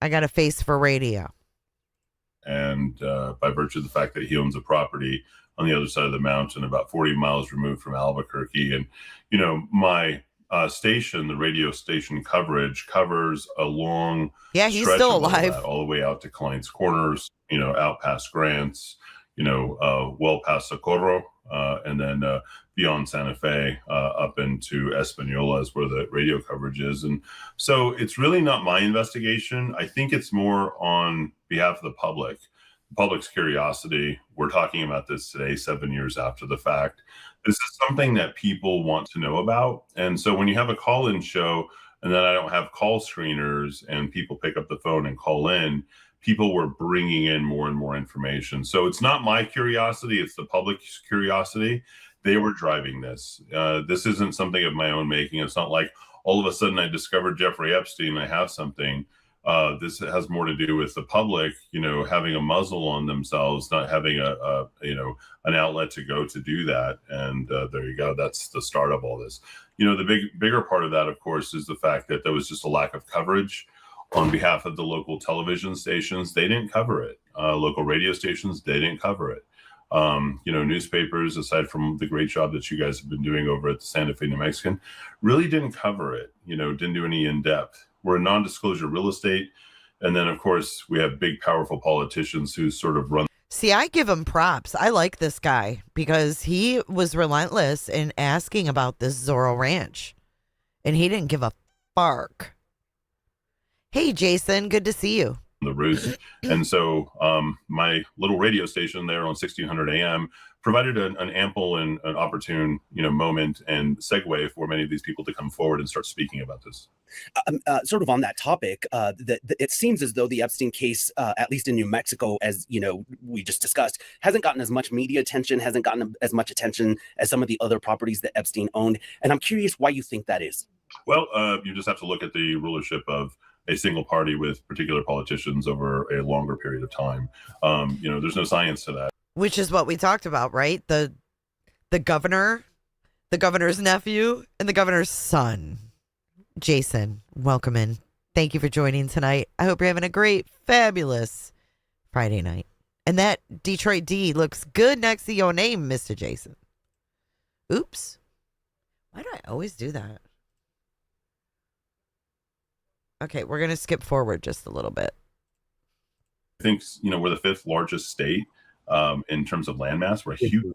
I got a face for radio. And by virtue of the fact that he owns a property on the other side of the mountain, about 40 miles removed from Albuquerque. And, you know, my station, the radio station coverage covers a long he's stretch still of all alive. that, all the way out to Clients Corners, you know, out past Grants, you know, well past Socorro, and then beyond Santa Fe, up into Espanola is where the radio coverage is. And so it's really not my investigation. I think it's more on behalf of the public's curiosity. We're talking about this today, 7 years after the fact. This is something that people want to know about. And so when you have a call-in show and then I don't have call screeners and people pick up the phone and call in, people were bringing in more and more information. So it's not my curiosity, it's the public's curiosity. They were driving this. This isn't something of my own making. It's not like all of a sudden I discovered Jeffrey Epstein, I have something. This has more to do with the public, you know, having a muzzle on themselves, not having an outlet to go to do that. And there you go. That's the start of all this. You know, the bigger part of that, of course, is the fact that there was just a lack of coverage on behalf of the local television stations. They didn't cover it. Local radio stations, they didn't cover it. You know, newspapers, aside from the great job that you guys have been doing over at the Santa Fe New Mexican, really didn't cover it, you know, didn't do any in-depth. We're a non-disclosure real estate. And then, of course, we have big, powerful politicians who sort of run. See, I give him props. I like this guy because he was relentless in asking about this Zorro Ranch. And he didn't give a fark. Hey, Jason, good to see you. The roost. And so my little radio station there on 1600 AM provided an ample and an opportune, you know, moment and segue for many of these people to come forward and start speaking about this. Sort of on that topic, it seems as though the Epstein case, at least in New Mexico, as you know, we just discussed, hasn't gotten as much media attention, hasn't gotten as much attention as some of the other properties that Epstein owned. And I'm curious why you think that is. Well, you just have to look at the rulership of a single party with particular politicians over a longer period of time. You know, there's no science to that. Which is what we talked about, right? The governor, the governor's nephew, and the governor's son. Jason, welcome in. Thank you for joining tonight. I hope you're having a great, fabulous Friday night. And that Detroit D looks good next to your name, Mr. Jason. Oops. Why do I always do that? Okay, we're going to skip forward just a little bit. I think, you know, we're the fifth largest state in terms of landmass. We're a huge state.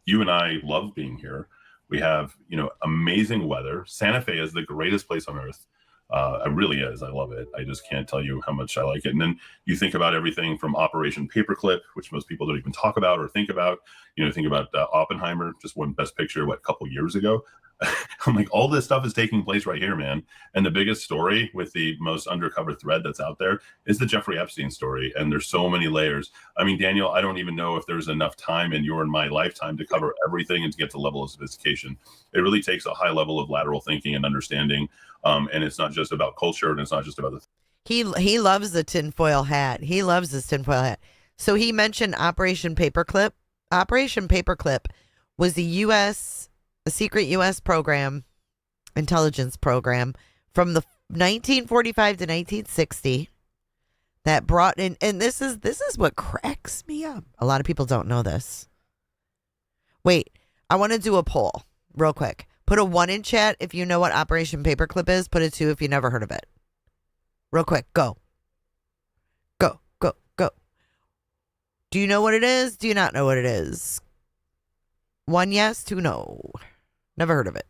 You and I love being here. We have, you know, amazing weather. Santa Fe is the greatest place on earth. It really is. I love it. I just can't tell you how much I like it. And then you think about everything from Operation Paperclip, which most people don't even talk about or think about. You know, think about Oppenheimer, just won Best Picture, a couple years ago. I'm like, all this stuff is taking place right here, man. And the biggest story with the most undercover thread that's out there is the Jeffrey Epstein story. And there's so many layers. I mean, Daniel, I don't even know if there's enough time in your and my lifetime to cover everything and to get to the level of sophistication. It really takes a high level of lateral thinking and understanding. And it's not just about culture, and it's not just about the. He loves the tinfoil hat. He loves this tinfoil hat. So he mentioned Operation Paperclip. Operation Paperclip was a secret U.S. program, intelligence program from the 1945 to 1960 that brought in, and this is what cracks me up. A lot of people don't know this. Wait, I want to do a poll real quick. Put a 1 in chat if you know what Operation Paperclip is. Put a 2 if you never heard of it. Real quick, go. Go, go, go. Do you know what it is? Do you not know what it is? 1 yes, 2 no. Never heard of it.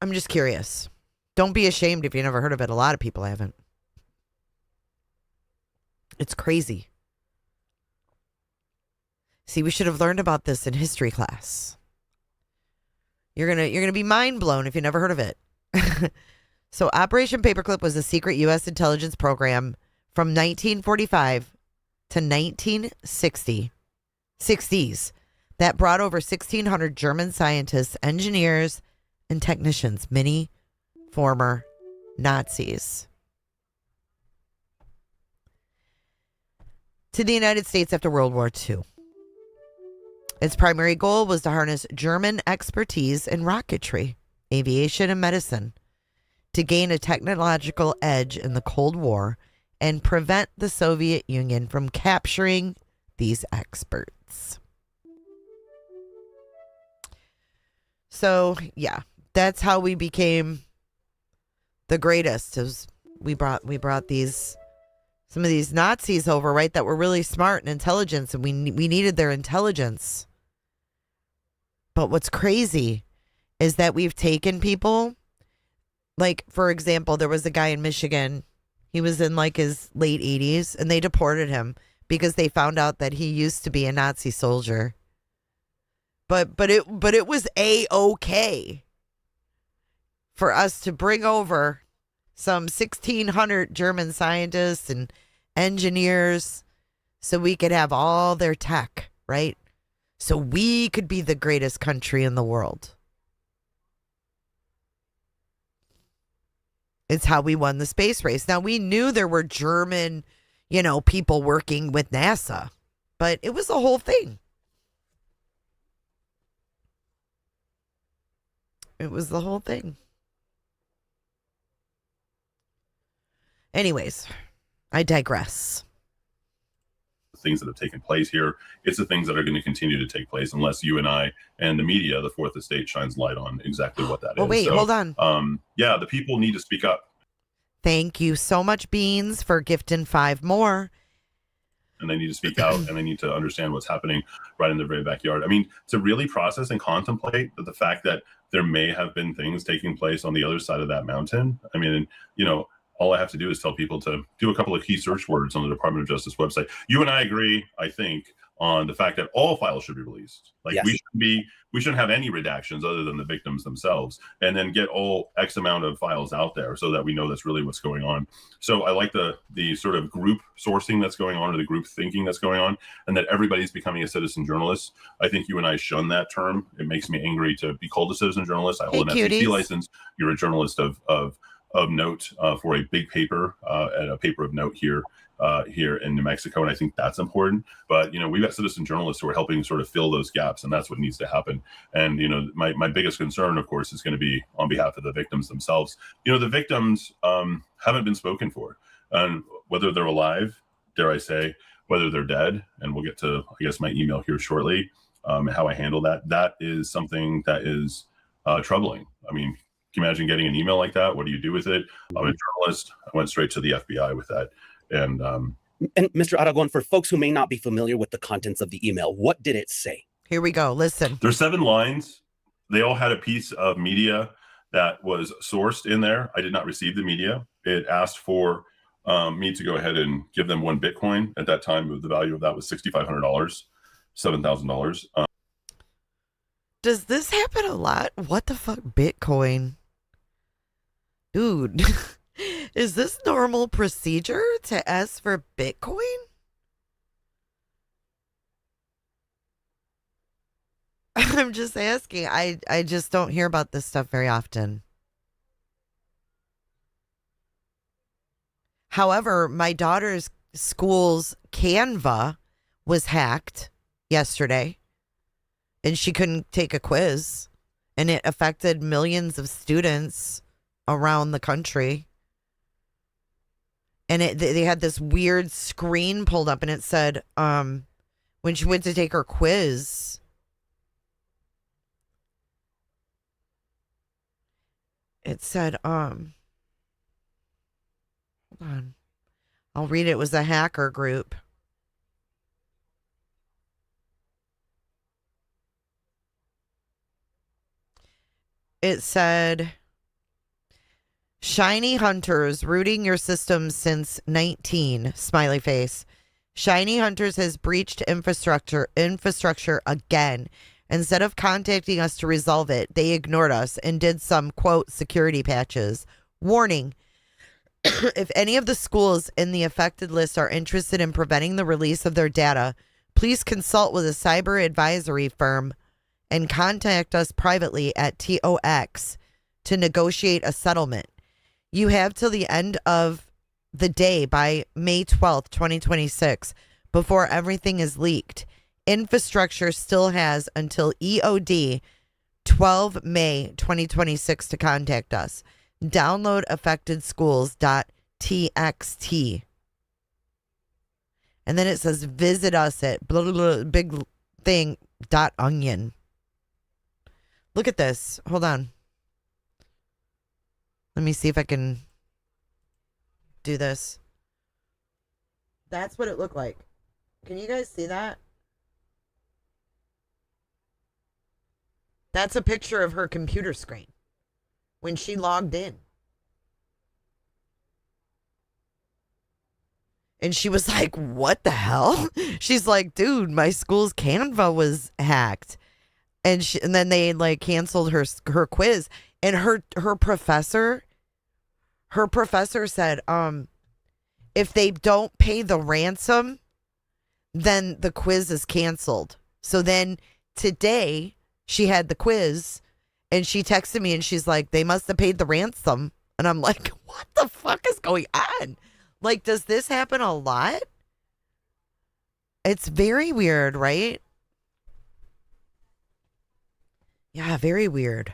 I'm just curious. Don't be ashamed if you never heard of it. A lot of people haven't. It's crazy. See, we should have learned about this in history class. You're gonna be mind blown if you never heard of it. So Operation Paperclip was a secret U.S. intelligence program from 1945 to 1960. 60s. That brought over 1,600 German scientists, engineers, and technicians, many former Nazis to the United States after World War II. Its primary goal was to harness German expertise in rocketry, aviation, and medicine to gain a technological edge in the Cold War and prevent the Soviet Union from capturing these experts. So, yeah, that's how we became the greatest. Is we brought some of these Nazis over, right, that were really smart and intelligent, and we needed their intelligence. But what's crazy is that we've taken people, like, for example, there was a guy in Michigan. He was in like his late 80s, and they deported him because they found out that he used to be a Nazi soldier. But it was A-OK for us to bring over some 1,600 German scientists and engineers so we could have all their tech, right? So we could be the greatest country in the world. It's how we won the space race. Now, we knew there were German, people working with NASA, but it was the whole thing. It was the whole thing. Anyways, I digress. Things that have taken place here, it's the things that are going to continue to take place unless you and I and the media, the fourth estate, shines light on exactly what that is. Wait, hold on. Yeah, the people need to speak up. Thank you so much, Beans, for gifting 5 more. And they need to speak out, and they need to understand what's happening right in their very backyard. I mean, to really process and contemplate the fact that there may have been things taking place on the other side of that mountain. I mean, all I have to do is tell people to do a couple of key search words on the Department of Justice website. You and I agree, I think, on the fact that all files should be released. Like, yes. we shouldn't have any redactions other than the victims themselves, and then get all X amount of files out there so that we know that's really what's going on. So I like the sort of group sourcing that's going on, or the group thinking that's going on, and that everybody's becoming a citizen journalist. I think you and I shun that term. It makes me angry to be called a citizen journalist. I hold an FCC license. You're a journalist of note for a big paper and a paper of note here in New Mexico, and I think that's important. But we've got citizen journalists who are helping sort of fill those gaps, and that's what needs to happen. And my biggest concern, of course, is going to be on behalf of the victims themselves. The victims haven't been spoken for, and whether they're alive, dare I say, whether they're dead, and we'll get to, I guess, my email here shortly, and how I handle that. That is something that is troubling. I mean, can you imagine getting an email like that? What do you do with it? I'm a journalist. I went straight to the FBI with that. And Mr. Aragon, for folks who may not be familiar with the contents of the email, what did it say? Here we go. Listen. There's 7 lines. They all had a piece of media that was sourced in there. I did not receive the media. It asked for me to go ahead and give them 1 Bitcoin. At that time, the value of that was $6,500, $7,000. Does this happen a lot? What the fuck, Bitcoin? Dude, is this normal procedure to ask for Bitcoin? I'm just asking. I just don't hear about this stuff very often. However, my daughter's school's Canva was hacked yesterday, and she couldn't take a quiz, and it affected millions of students around the country. And they had this weird screen pulled up, and it said, when she went to take her quiz, it said, hold on, I'll read it. It was a hacker group. It said, Shiny Hunters rooting your system since 19, smiley face. Shiny Hunters has breached infrastructure again. Instead of contacting us to resolve it, they ignored us and did some, quote, security patches. Warning, if any of the schools in the affected list are interested in preventing the release of their data, please consult with a cyber advisory firm and contact us privately at to negotiate a settlement. You have till the end of the day by May 12th, 2026, before everything is leaked. Infrastructure still has until EOD 12 May 2026 to contact us. Download affectedschools.txt. And then it says visit us at blah, blah, blah, big thing .onion. Look at this. Hold on. Let me see if I can do this. That's what it looked like. Can you guys see that? That's a picture of her computer screen when she logged in. And she was like, what the hell? She's like, dude, my school's Canva was hacked. And then they like canceled her quiz. And her professor said, if they don't pay the ransom, then the quiz is canceled. So then today she had the quiz and she texted me and she's like, they must have paid the ransom. And I'm like, what the fuck is going on? Like, does this happen a lot? It's very weird, right? Yeah, very weird.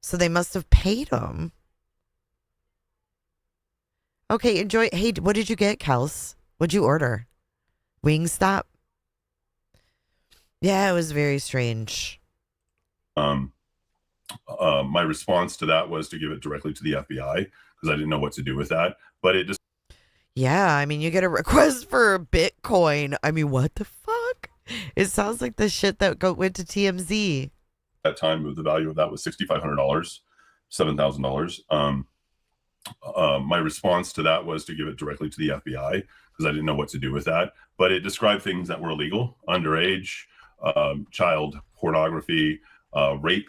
So they must have paid them. Okay, enjoy. Hey, what did you get, Kels? What'd you order? Wingstop? Yeah, it was very strange. My response to that was to give it directly to the FBI because I didn't know what to do with that. But it just Yeah, I mean, you get a request for Bitcoin. I mean, what the fuck? It sounds like the shit that went to TMZ. At time, the value of that was $6,500, $7,000. My response to that was to give it directly to the FBI because I didn't know what to do with that. But it described things that were illegal: underage, child pornography, rape,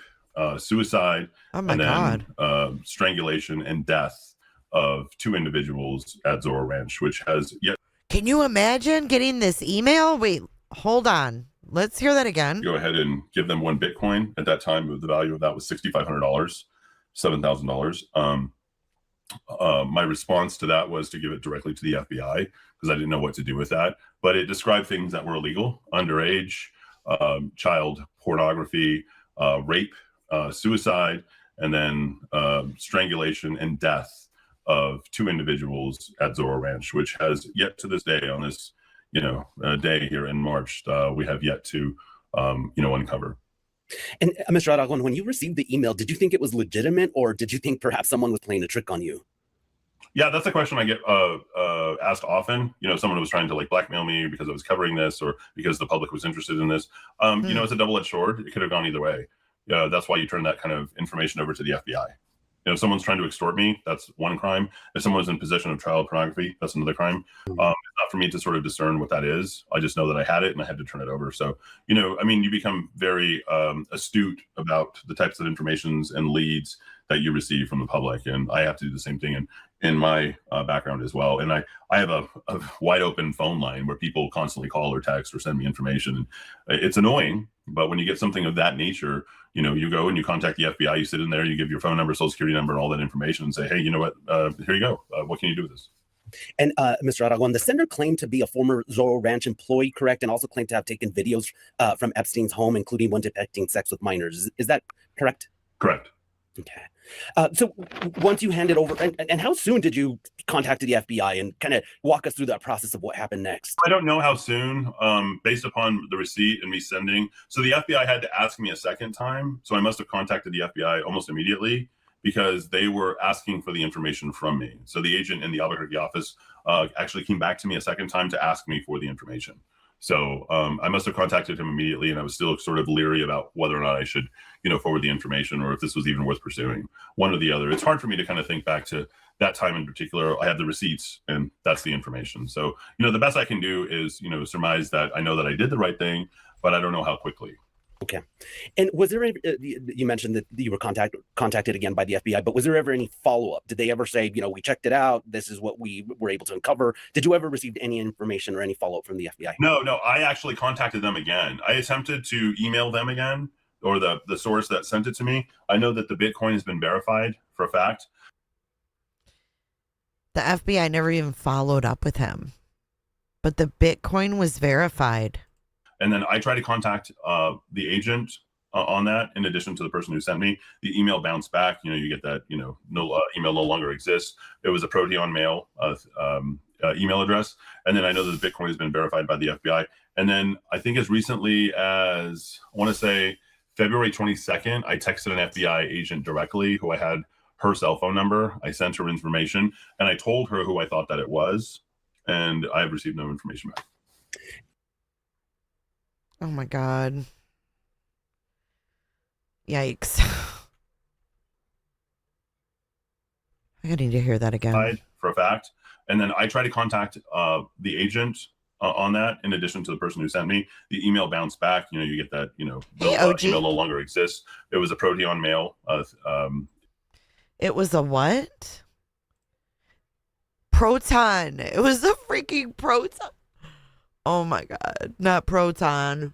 suicide, Oh my and then God. strangulation and death of 2 individuals at Zorro Ranch, which has yet. Can you imagine getting this email? Wait, hold on. Let's hear that again. Go ahead and give them 1 Bitcoin. At that time, the value of that was $6,500, $7,000. My response to that was to give it directly to the FBI because I didn't know what to do with that. But it described things that were illegal: underage, child pornography, rape, suicide, and then strangulation and death of 2 individuals at Zorro Ranch, which has yet to this day, on this day here in March, we have yet to uncover. And Mr. Aragon, when you received the email, did you think it was legitimate, or did you think perhaps someone was playing a trick on you? Yeah, that's a question I get asked often. Someone was trying to like blackmail me because I was covering this, or because the public was interested in this. It's a double-edged sword. It could have gone either way. That's why you turn that kind of information over to the FBI. If someone's trying to extort me, that's one crime. If someone's in possession of child pornography, that's another crime. It's not for me to sort of discern what that is. I just know that I had it and I had to turn it over. So, you become very astute about the types of informations and leads that you receive from the public. And I have to do the same thing in my background as well. And I have a wide open phone line where people constantly call or text or send me information. And it's annoying, but when you get something of that nature, you go and you contact the FBI, you sit in there, you give your phone number, social security number, and all that information and say, hey, you know what, here you go. What can you do with this? And Mr. Aragon, the sender claimed to be a former Zorro Ranch employee, correct? And also claimed to have taken videos from Epstein's home, including one depicting sex with minors. Is that correct? Correct. Okay. So once you hand it over, and how soon did you contact the FBI, and kind of walk us through that process of what happened next? I don't know how soon, based upon the receipt and me sending. So the FBI had to ask me a second time. So I must have contacted the FBI almost immediately because they were asking for the information from me. So the agent in the Albuquerque office actually came back to me a second time to ask me for the information. So I must have contacted him immediately, and I was still sort of leery about whether or not I should, forward the information, or if this was even worth pursuing, one or the other. It's hard for me to kind of think back to that time in particular. I have the receipts, and that's the information. So, the best I can do is, surmise that I know that I did the right thing, but I don't know how quickly. Okay. And was there, you mentioned that you were contacted again by the FBI, but was there ever any follow-up? Did they ever say, we checked it out, this is what we were able to uncover? Did you ever receive any information or any follow-up from the FBI? No, I actually contacted them again. I attempted to email them again, or the source that sent it to me, I know that the Bitcoin has been verified for a fact. The FBI never even followed up with him, but the Bitcoin was verified. And then I tried to contact the agent on that, in addition to the person who sent me. The email bounced back. You get that, no email no longer exists. It was a Proton Mail email address. And then I know that the Bitcoin has been verified by the FBI. And then I think as recently as, I want to say February 22nd, I texted an FBI agent directly who I had her cell phone number. I sent her information and I told her who I thought that it was. And I have received no information back. Oh my God. Yikes. I need to hear that again. For a fact. And then I tried to contact the agent on that, in addition to the person who sent me. The email bounced back. You get that, no email no longer exists. It was a Proton Mail. It was a what? Proton. It was a freaking Proton. Oh my God. Not Proton.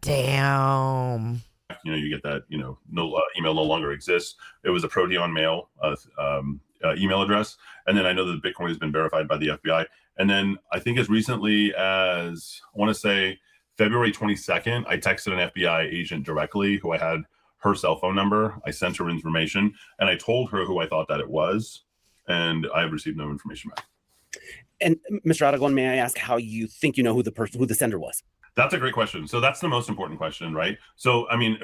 Damn. You get that, no email no longer exists. It was a Proton Mail email address. And then I know that the Bitcoin has been verified by the FBI. And then I think as recently as, I want to say February 22nd, I texted an FBI agent directly who I had her cell phone number. I sent her information and I told her who I thought that it was. And I have received no information back. And Mr. Aragon, may I ask how you think you know who the sender was? That's a great question. So that's the most important question, right? So, I mean,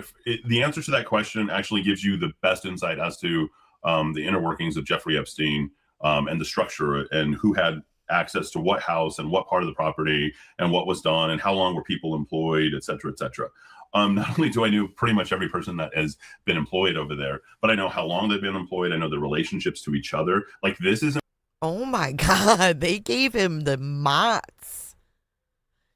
the answer to that question actually gives you the best insight as to the inner workings of Jeffrey Epstein and the structure and who had access to what house and what part of the property and what was done and how long were people employed, et cetera, et cetera. Not only do I know pretty much every person that has been employed over there, but I know how long they've been employed. I know the relationships to each other. Like, this isn't. Oh my God. They gave him the mots.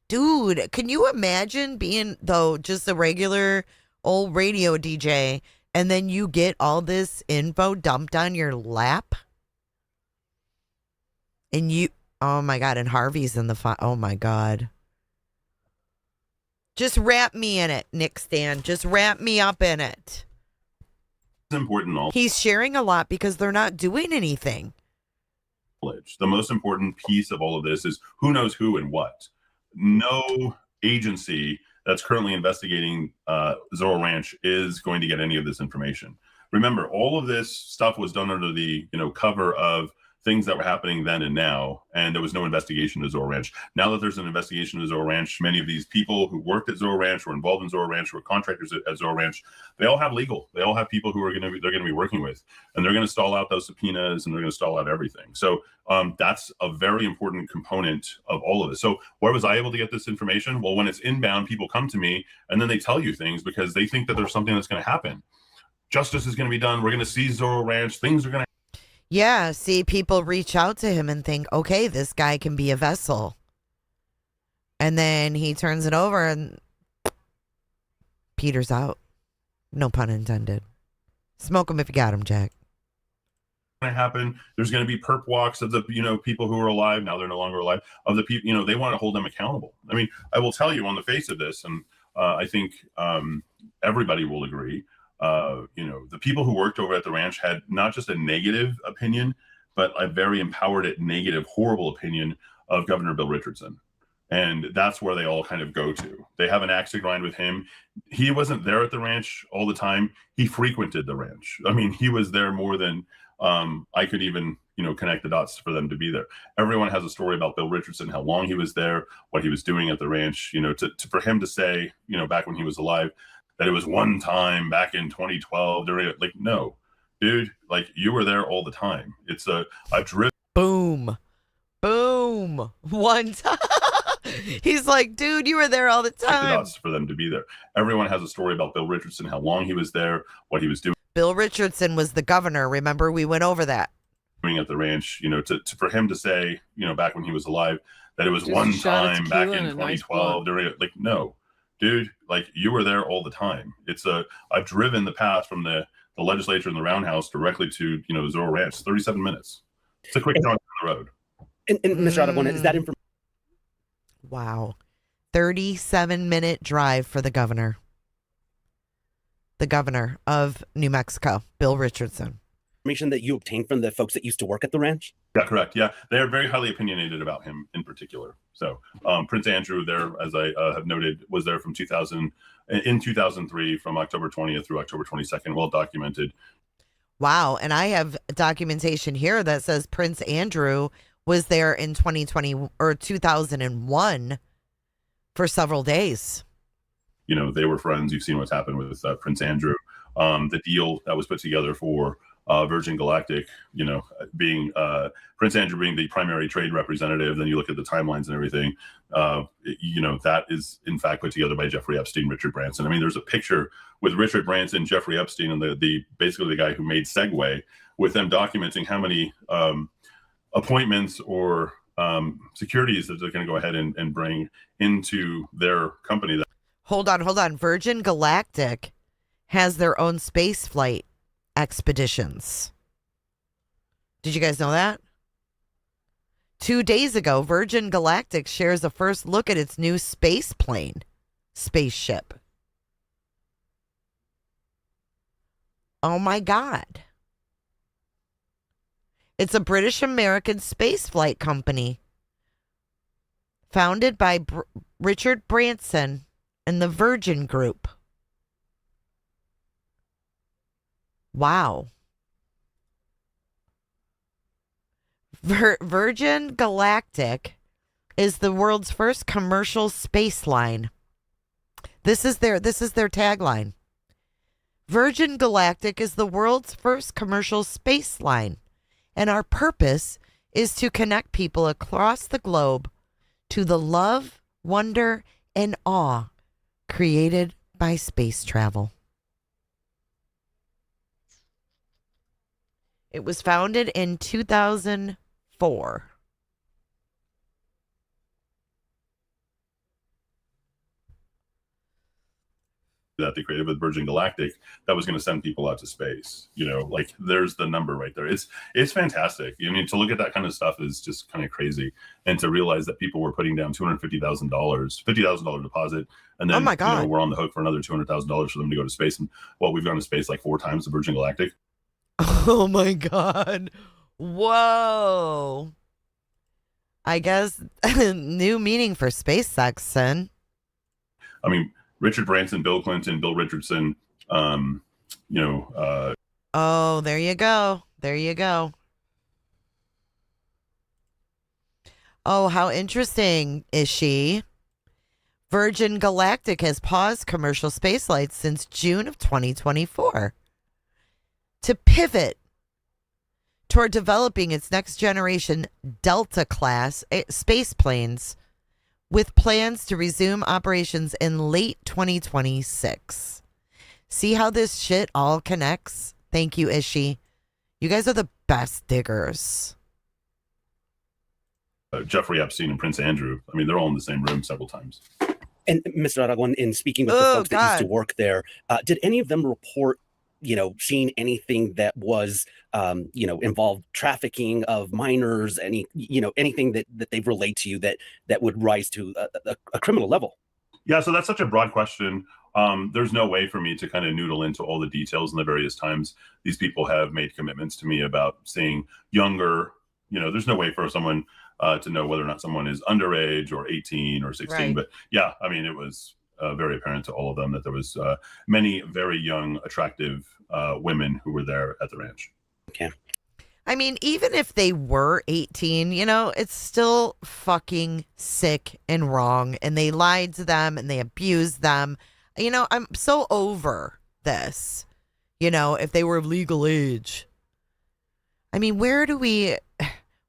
Dude, can you imagine being, though, just a regular old radio DJ and then you get all this info dumped on your lap? And you, oh my God, and Harvey's in the oh my God. Just wrap me in it, Nick Stan. Just wrap me up in it. Important. He's sharing a lot because they're not doing anything. The most important piece of all of this is who knows who and what. No agency that's currently investigating Zorro Ranch is going to get any of this information. Remember, all of this stuff was done under the cover of things that were happening then and now, and there was no investigation of Zorro Ranch. Now that there's an investigation of Zorro Ranch, many of these people who worked at Zorro Ranch, were involved in Zorro Ranch, were contractors at Zorro Ranch, they all have people who are going to be working with, and they're going to stall out those subpoenas and they're going to stall out everything. So that's a very important component of all of this. So where was I able to get this information? Well, when it's inbound, people come to me and then they tell you things because they think that there's something that's going to happen. Justice is going to be done. We're going to seize Zorro Ranch. Things are going to. Yeah, see, people reach out to him and think, okay, this guy can be a vessel. And then he turns it over and peters out. No pun intended. Smoke him if you got him, Jack. Going to happen. There's going to be perp walks of the people who are alive. Now they're no longer alive. Of the people, they want to hold them accountable. I mean, I will tell you on the face of this, and I think everybody will agree. The people who worked over at the ranch had not just a negative opinion, but a very empowered, negative, horrible opinion of Governor Bill Richardson. And that's where they all kind of go to. They have an axe to grind with him. He wasn't there at the ranch all the time. He frequented the ranch. I mean, he was there more than I could even, connect the dots for them to be there. Everyone has a story about Bill Richardson, how long he was there, what he was doing at the ranch, for him to say, back when he was alive, that it was one time back in 2012. Like, no, dude, like, you were there all the time. It's a drift. Boom. Boom. One time. He's like, dude, you were there all the time. For them to be there. Everyone has a story about Bill Richardson, how long he was there, what he was doing. Bill Richardson was the governor. Remember, we went over that. At the ranch, for him to say, back when he was alive, that it was just one time back in 2012. Nice, like, no, dude, like, you were there all the time. It's I've driven the path from the legislature and the roundhouse directly to, Zorro Ranch, 37 minutes. It's a quick jaunt down the road. And Mr. Aragon, is that information? Wow. 37-minute drive for the governor. The governor of New Mexico, Bill Richardson. Information that you obtained from the folks that used to work at the ranch? Yeah, correct. Yeah, they're very highly opinionated about him in particular. So Prince Andrew there, as I have noted, was there from 2003, from October 20th through October 22nd, well documented. Wow. And I have documentation here that says Prince Andrew was there in 2020 or 2001 for several days. You know, they were friends. You've seen what's happened with Prince Andrew. The deal that was put together for Virgin Galactic, you know, being Prince Andrew being the primary trade representative, then you look at the timelines and everything, you know, that is in fact put together by Jeffrey Epstein, Richard Branson. I mean, there's a picture with Richard Branson, Jeffrey Epstein, and the basically the guy who made Segway, with them documenting how many appointments or securities that they're going to go ahead and bring into their company. Hold on. Virgin Galactic has their own space flight expeditions. Did you guys know that? 2 days ago, Virgin Galactic shares a first look at its new spaceship. Oh my God. It's a British-American space flight company founded by Richard Branson and the Virgin Group. Wow. Virgin Galactic is the world's first commercial space line. This is their tagline. Virgin Galactic is the world's first commercial space line, and our purpose is to connect people across the globe to the love, wonder, and awe created by space travel. It was founded in 2004. That they created with Virgin Galactic that was going to send people out to space. You know, like there's the number right there. It's fantastic. I mean, to look at that kind of stuff is just kind of crazy, and to realize that people were putting down $50,000 deposit, and then oh my God, you know, we're on the hook for another $200,000 for them to go to space. And well, we've gone to space like 4 times the Virgin Galactic. Oh my God. Whoa. I guess new meaning for space sex, son. I mean, Richard Branson, Bill Clinton, Bill Richardson, you know. Oh, there you go. There you go. Oh, how interesting is she? Virgin Galactic has paused commercial space flights since June of 2024 to pivot toward developing its next generation Delta class space planes, with plans to resume operations in late 2026. See how this shit all connects? Thank you, Ishi. You guys are the best diggers. Jeffrey Epstein and Prince Andrew. I mean, they're all in the same room several times. And Mr. Aragon, in speaking with the folks that used to work there, did any of them report, you know, seeing anything that was, you know, involved trafficking of minors, anything that they've relayed to you that would rise to a criminal level? Yeah, so that's such a broad question. There's no way for me to kind of noodle into all the details and the various times these people have made commitments to me about seeing younger, you know, there's no way for someone to know whether or not someone is underage or 18 or 16. Right. But yeah, I mean, it was very apparent to all of them that there was many very young, attractive women who were there at the ranch. Okay. I mean, even if they were 18, you know, it's still fucking sick and wrong. And they lied to them and they abused them. You know, I'm so over this. You know, if they were of legal age. I mean, where do we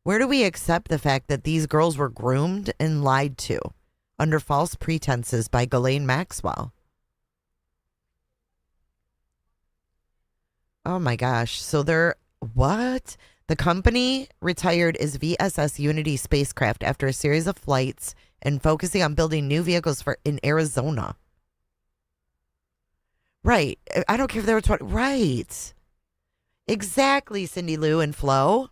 accept the fact that these girls were groomed and lied to under false pretenses by Ghislaine Maxwell? Oh my gosh. So what? The company retired its VSS Unity spacecraft after a series of flights and focusing on building new vehicles in Arizona. Right. I don't care if they were 20. Right. Exactly, Cindy Lou and Flo.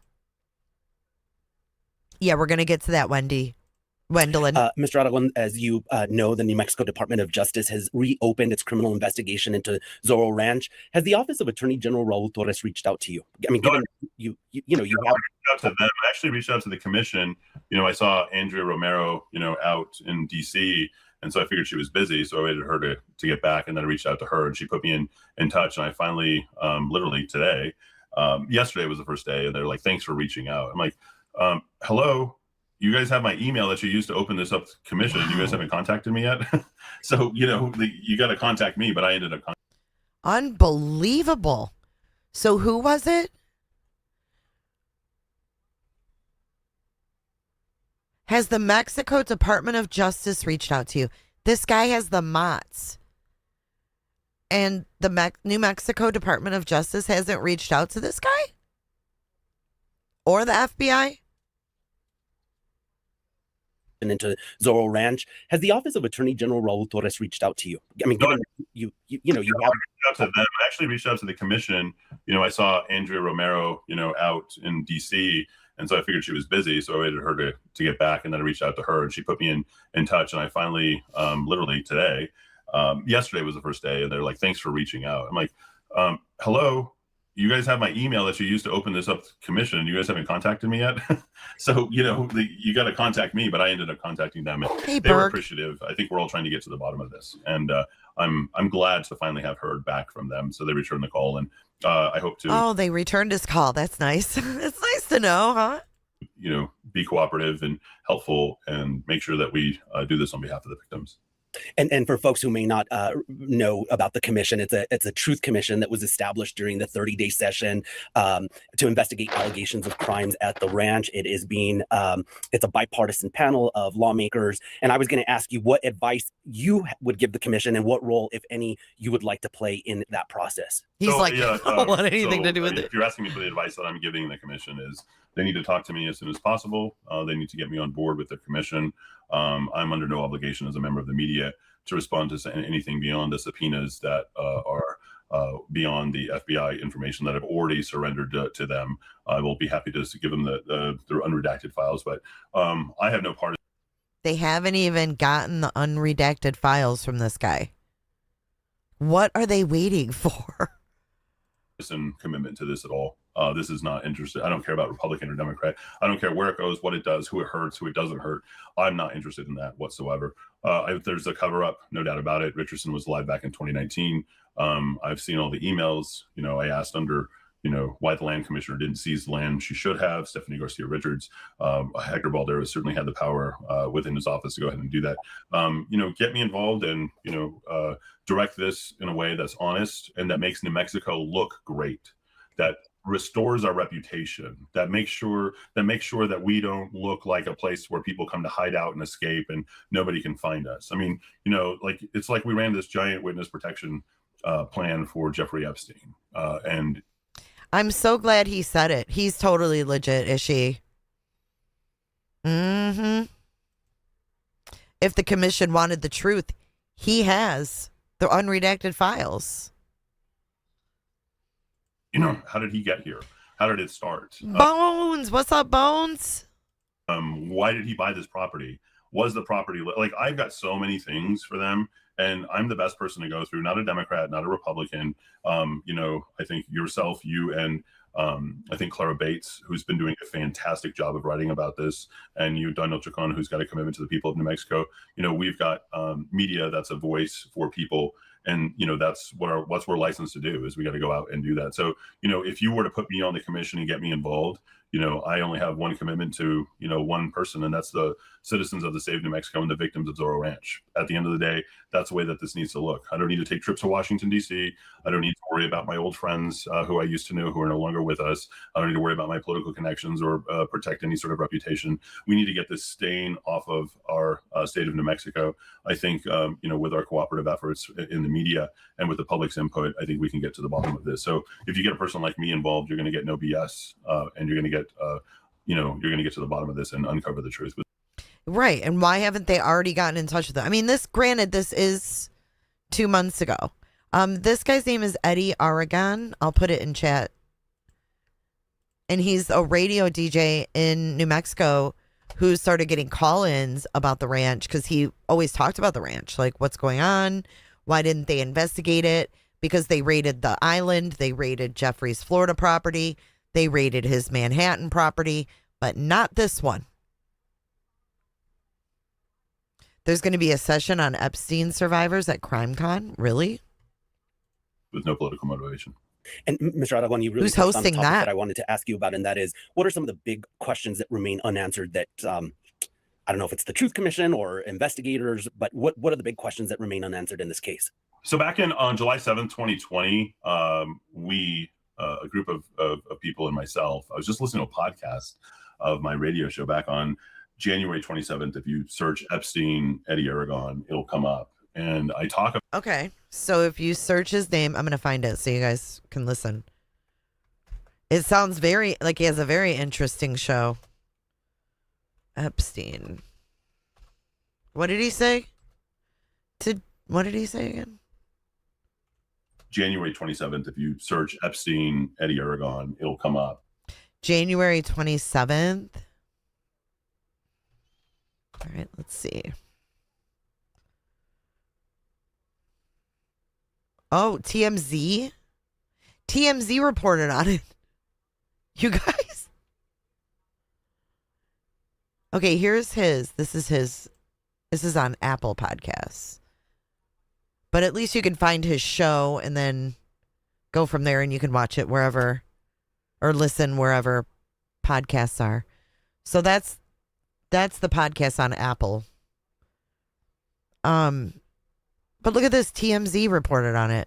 Yeah, we're going to get to that, Wendy. Wendelin. Mr. Aragon, as you know, the New Mexico Department of Justice has reopened its criminal investigation into Zorro Ranch. Has the Office of Attorney General Raul Torres reached out to you? I mean, given you have reached out to them. I actually reached out to the commission. I saw Andrea Romero, out in D.C., and so I figured she was busy, so I waited for her to get back, and then I reached out to her, and she put me in touch, and I finally, literally today, yesterday was the first day, and they're like, "Thanks for reaching out." I'm like, "Hello, you guys have my email that you used to open this up commission, and you guys haven't contacted me yet." So you got to contact me, but I ended up. Unbelievable. So who was it? Has the Mexico Department of Justice reached out to you? This guy has the MOTS. And the New Mexico Department of Justice hasn't reached out to this guy? Or the FBI? Into Zorro Ranch. Has the Office of Attorney General Raul Torres reached out to you? I mean, given you have reached out to them. I actually reached out to the commission. I saw Andrea Romero, out in D.C., and so I figured she was busy, so I waited for her to get back, and then I reached out to her, and she put me in touch, and I finally, literally today, yesterday was the first day, and they're like, "Thanks for reaching out." I'm like, "Hello, you guys have my email that you used to open this up commission, and you guys haven't contacted me yet." So you got to contact me, but I ended up contacting them, and hey, they were appreciative. I think we're all trying to get to the bottom of this, and I'm glad to finally have heard back from them. So they returned the call, and I hope to. Oh, they returned his call. That's nice. It's nice to know, huh? Be cooperative and helpful, and make sure that we do this on behalf of the victims. And for folks who may not know about the commission, it's a truth commission that was established during the 30-day session to investigate allegations of crimes at the ranch. It is it's a bipartisan panel of lawmakers. And I was going to ask you what advice you would give the commission and what role, if any, you would like to play in that process. He's I don't want anything to do with it. If you're asking me for the advice that I'm giving the commission, is they need to talk to me as soon as possible. They need to get me on board with the commission. I'm under no obligation as a member of the media to respond to anything beyond the subpoenas that are beyond the FBI information that I've already surrendered to them. I will be happy to give them their unredacted files, but I have no part of. They haven't even gotten the unredacted files from this guy. What are they waiting for? And commitment to this at all. This is not interested. I don't care about Republican or Democrat. I don't care where it goes, what it does, who it hurts, who it doesn't hurt. I'm not interested in that whatsoever. There's a cover up, no doubt about it. Richardson was live back in 2019. I've seen all the emails. I asked under, why the land commissioner didn't seize the land she should have. Stephanie Garcia Richards, Hector Baldera certainly had the power within his office to go ahead and do that. Get me involved and, direct this in a way that's honest and that makes New Mexico look great, that restores our reputation, that makes sure that we don't look like a place where people come to hide out and escape and nobody can find us. I mean, it's like we ran this giant witness protection plan for Jeffrey Epstein, and I'm so glad he said it. He's totally legit, is she? Mm-hmm. If the commission wanted the truth, he has the unredacted files. How did he get here? How did it start? Bones, what's up, Bones? Why did he buy this property? Was the property I've got so many things for them, and I'm the best person to go through. Not a Democrat, not a Republican. I think yourself, you, and I think Clara Bates, who's been doing a fantastic job of writing about this, and you, Daniel Chacon, who's got a commitment to the people of New Mexico. We've got media that's a voice for people. And, that's what we're licensed to do, is we got to go out and do that. So, if you were to put me on the commission and get me involved, I only have one commitment to, one person, and that's the citizens of the state of New Mexico and the victims of Zorro Ranch. At the end of the day, that's the way that this needs to look. I don't need to take trips to Washington, D.C. I don't need to worry about my old friends who I used to know who are no longer with us. I don't need to worry about my political connections or protect any sort of reputation. We need to get this stain off of our state of New Mexico. I think, with our cooperative efforts in the media and with the public's input, I think we can get to the bottom of this. So if you get a person like me involved, you're going to get no BS, and you're going to get, you're going to get to the bottom of this and uncover the truth. Right. And why haven't they already gotten in touch with them? I mean, this is 2 months ago. This guy's name is Eddy Aragon. I'll put it in chat. And he's a radio DJ in New Mexico who started getting call-ins about the ranch because he always talked about the ranch. Like, what's going on? Why didn't they investigate it? Because they raided the island. They raided Jeffrey's Florida property. They raided his Manhattan property, but not this one. There's going to be a session on Epstein survivors at CrimeCon. Really? With no political motivation. And Mr. Aragon, you really Who's touched on the hosting topic that? I wanted to ask you about, and that is, what are some of the big questions that remain unanswered that, I don't know if it's the Truth Commission or investigators, but what are the big questions that remain unanswered in this case? So back on July 7th, 2020, we, a group of people and myself, I was just listening to a podcast of my radio show back on January 27th. If you search Epstein, Eddy, Aragon, it'll come up. And I talk about. Okay, so if you search his name, I'm going to find it so you guys can listen. It sounds very, like he has a very interesting show. Epstein. What did he say? What did he say again? January 27th, if you search Epstein, Eddy, Aragon, it'll come up. January 27th. All right, let's see. Oh, TMZ? TMZ reported on it. You guys? Okay, here's his. This is his. This is on Apple Podcasts. But at least you can find his show and then go from there, and you can watch it wherever or listen wherever podcasts are. So that's the podcast on Apple. But look at this. TMZ reported on it.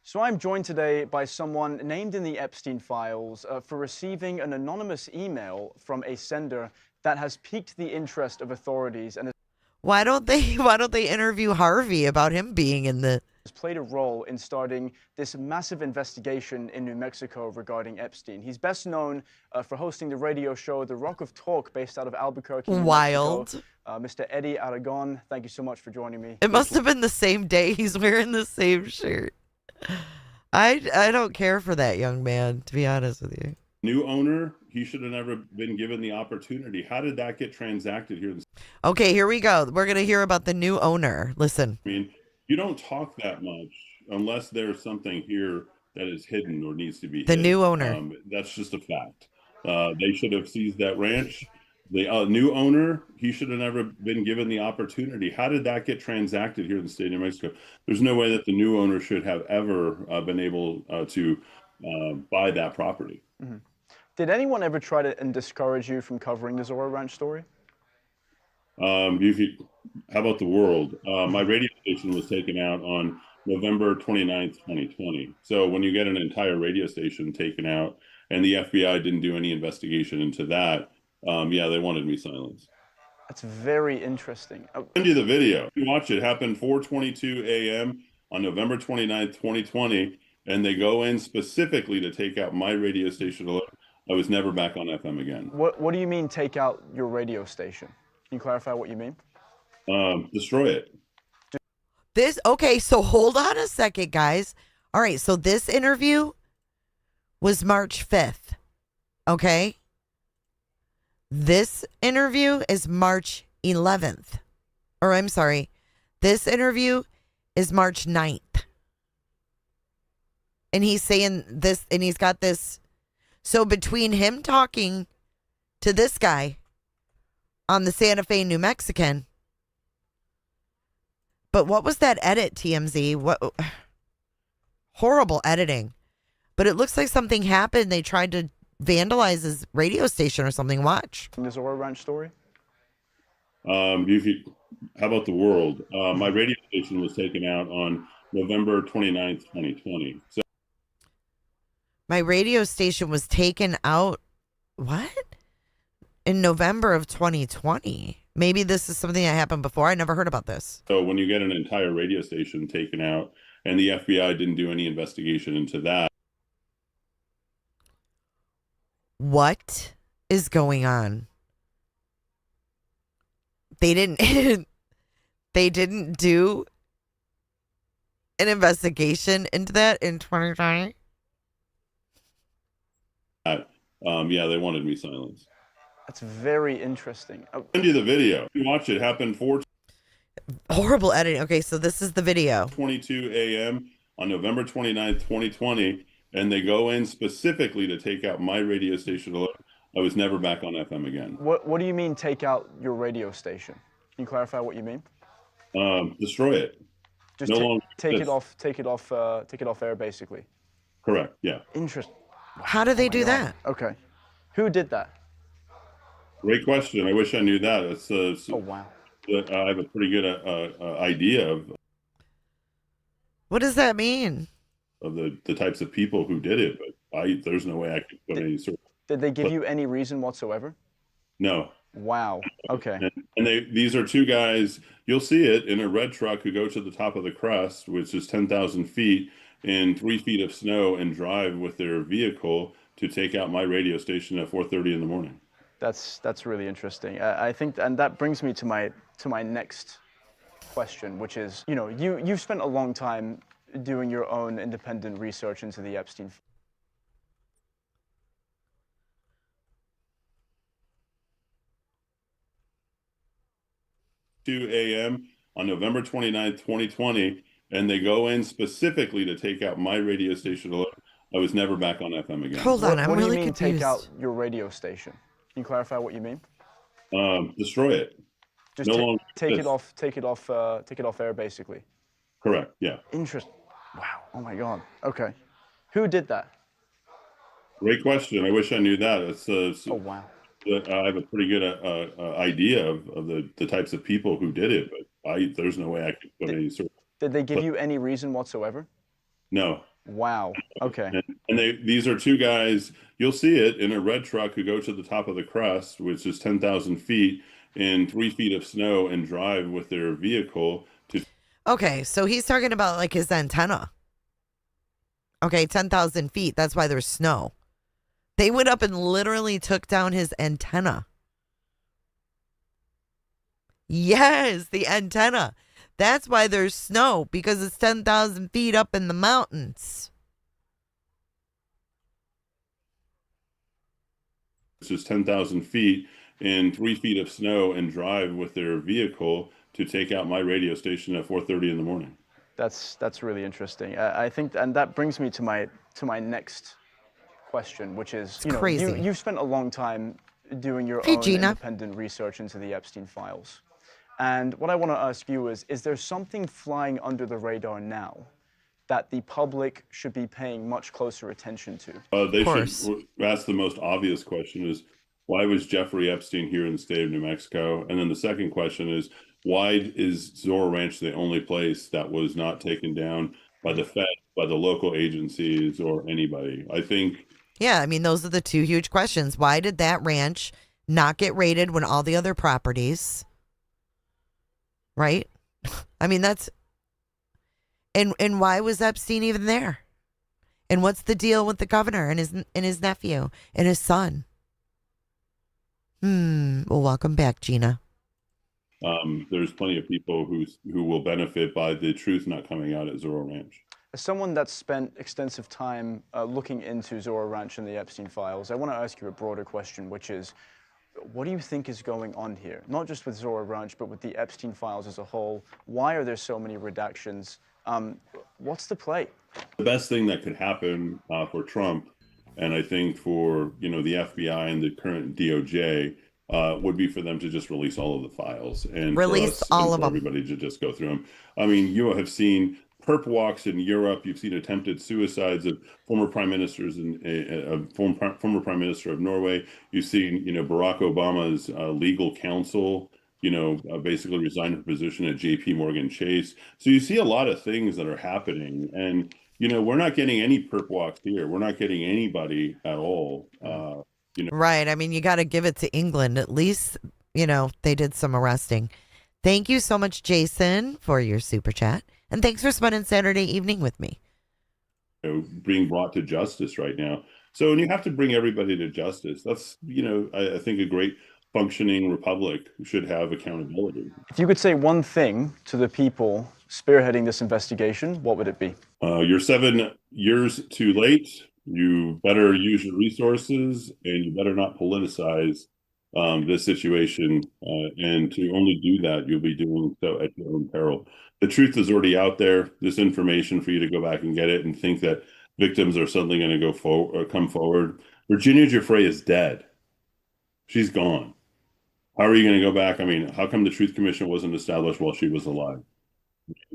So I'm joined today by someone named in the Epstein files for receiving an anonymous email from a sender that has piqued the interest of authorities and Why don't they interview Harvey about him being in the has played a role in starting this massive investigation in New Mexico regarding Epstein. He's best known for hosting the radio show The Rock of Talk based out of Albuquerque, New Wild. Mexico. Mr. Eddy Aragon, thank you so much for joining me. It must have been the same day. He's wearing the same shirt. I don't care for that young man, to be honest with you. New owner, he should have never been given the opportunity. How did that get transacted here? Okay, here we go. We're going to hear about the new owner. Listen. I mean, you don't talk that much unless there's something here that is hidden or needs to be hidden. New owner. That's just a fact. They should have seized that ranch. The new owner, he should have never been given the opportunity. How did that get transacted here in the state of New Mexico? There's no way that the new owner should have ever been able to buy that property. Mm-hmm. Did anyone ever try to discourage you from covering the Zorro Ranch story? How about the world? My radio station was taken out on November 29th, 2020. So when you get an entire radio station taken out and the FBI didn't do any investigation into that, yeah, they wanted me silenced. That's very interesting. I'll send you the video. You watch it. Happened 4:22 a.m. on November 29th, 2020, and they go in specifically to take out my radio station. I was never back on FM again. What do you mean take out your radio station? Can you clarify what you mean? Destroy it. Okay, so hold on a second, guys. All right, so this interview was March 5th. Okay? This interview is March 11th. Or I'm sorry. This interview is March 9th. And he's saying this, and he's got this. So between him talking to this guy on the Santa Fe New Mexican, but what was that edit, TMZ? What horrible editing. But it looks like something happened. They tried to vandalize his radio station or something. Watch. The Zorro Ranch story? How about the world? My radio station was taken out on November 29th, 2020. So my radio station was taken out, what? In November of 2020. Maybe this is something that happened before. I never heard about this. So when you get an entire radio station taken out and the FBI didn't do any investigation into that. What is going on? They didn't do an investigation into that in 2020. Yeah, they wanted me silenced. That's very interesting. Send you the video. You watch it. Happened 4:22 Horrible editing. Okay, so this is the video. a.m. on November 29th, 2020, and they go in specifically to take out my radio station. I was never back on FM again. What do you mean take out your radio station? Can you clarify what you mean? Destroy it. Just No longer take it exists. off air, basically. Correct. Yeah. Interesting. How do they do that? Okay. Who did that? Great question. I wish I knew that. Oh, wow. I have a pretty good idea of What does that mean? the types of people who did it, but there's no way I could put any sort of. Did they give you any reason whatsoever? No. Wow. Okay. And these are two guys, you'll see it in a red truck, who go to the top of the crest, which is 10,000 feet in 3 feet of snow, and drive with their vehicle to take out my radio station at 4:30 in the morning. That's really interesting. I think, and that brings me to my next question, which is, you've spent a long time doing your own independent research into the Epstein. 2 a.m. on November 29th, 2020, and they go in specifically to take out my radio station. I was never back on FM again. Hold on, I'm What do you really mean confused. take out your radio station? Can you clarify what you mean? Destroy it. Just No longer take it exists. off air, basically. Correct. Yeah. Interesting. Wow. Oh my God. Okay. Who did that? Great question. I wish I knew that. Oh, wow. I have a pretty good idea of the types of people who did it, but there's no way I could put any sort of. Did they give you any reason whatsoever? No. Wow. Okay. And these are two guys, you'll see it in a red truck, who go to the top of the crest, which is 10,000 feet in 3 feet of snow, and drive with their vehicle to. Okay, so he's talking about like his antenna. Okay, 10,000 feet. That's why there's snow. They went up and literally took down his antenna. Yes, the antenna. That's why there's snow, because it's 10,000 feet up in the mountains. Which is 10,000 feet in 3 feet of snow, and drive with their vehicle to take out my radio station at 4:30 in the morning. That's really interesting. I think, and that brings me to my next question, which is, crazy. You've spent a long time doing your Hey, own Gina. independent research into the Epstein files. And what I want to ask you is there something flying under the radar now that the public should be paying much closer attention to? They course. should ask the most obvious question is, why was Jeffrey Epstein here in the state of New Mexico? And then the second question is, why is Zorro Ranch the only place that was not taken down by the Fed, by the local agencies, or anybody? I think. Yeah, I mean, those are the two huge questions. Why did that ranch not get raided when all the other properties, right? I mean, that's, and why was Epstein even there? And what's the deal with the governor and his nephew and his son? Well, welcome back, Gina. There's plenty of people who will benefit by the truth not coming out at Zorro Ranch. As someone that's spent extensive time looking into Zorro Ranch and the Epstein files, I want to ask you a broader question, which is, what do you think is going on here? Not just with Zorro Ranch, but with the Epstein files as a whole. Why are there so many redactions? What's the play? The best thing that could happen for Trump, and I think for the FBI and the current DOJ, would be for them to just release all of the files and Release for us, all and of for them. everybody to just go through them. I mean, you have seen perp walks in Europe. You've seen attempted suicides of former prime ministers and former prime minister of Norway. You've seen Barack Obama's legal counsel basically resigned her position at JP Morgan Chase. So you see a lot of things that are happening, and we're not getting any perp walks here. We're not getting anybody at all. Right. I mean, you got to give it to England. At least, they did some arresting. Thank you so much, Jason, for your super chat. And thanks for spending Saturday evening with me. Being brought to justice right now. So when you have to bring everybody to justice, that's, I think a great functioning republic should have accountability. If you could say one thing to the people spearheading this investigation, what would it be? You're 7 years too late. You better use your resources, and you better not politicize this situation. And to only do that, you'll be doing so at your own peril. The truth is already out there. This information for you to go back and get it and think that victims are suddenly going to go forward or come forward. Virginia Giuffre is dead. She's gone. How are you going to go back? I mean, how come the Truth Commission wasn't established while she was alive?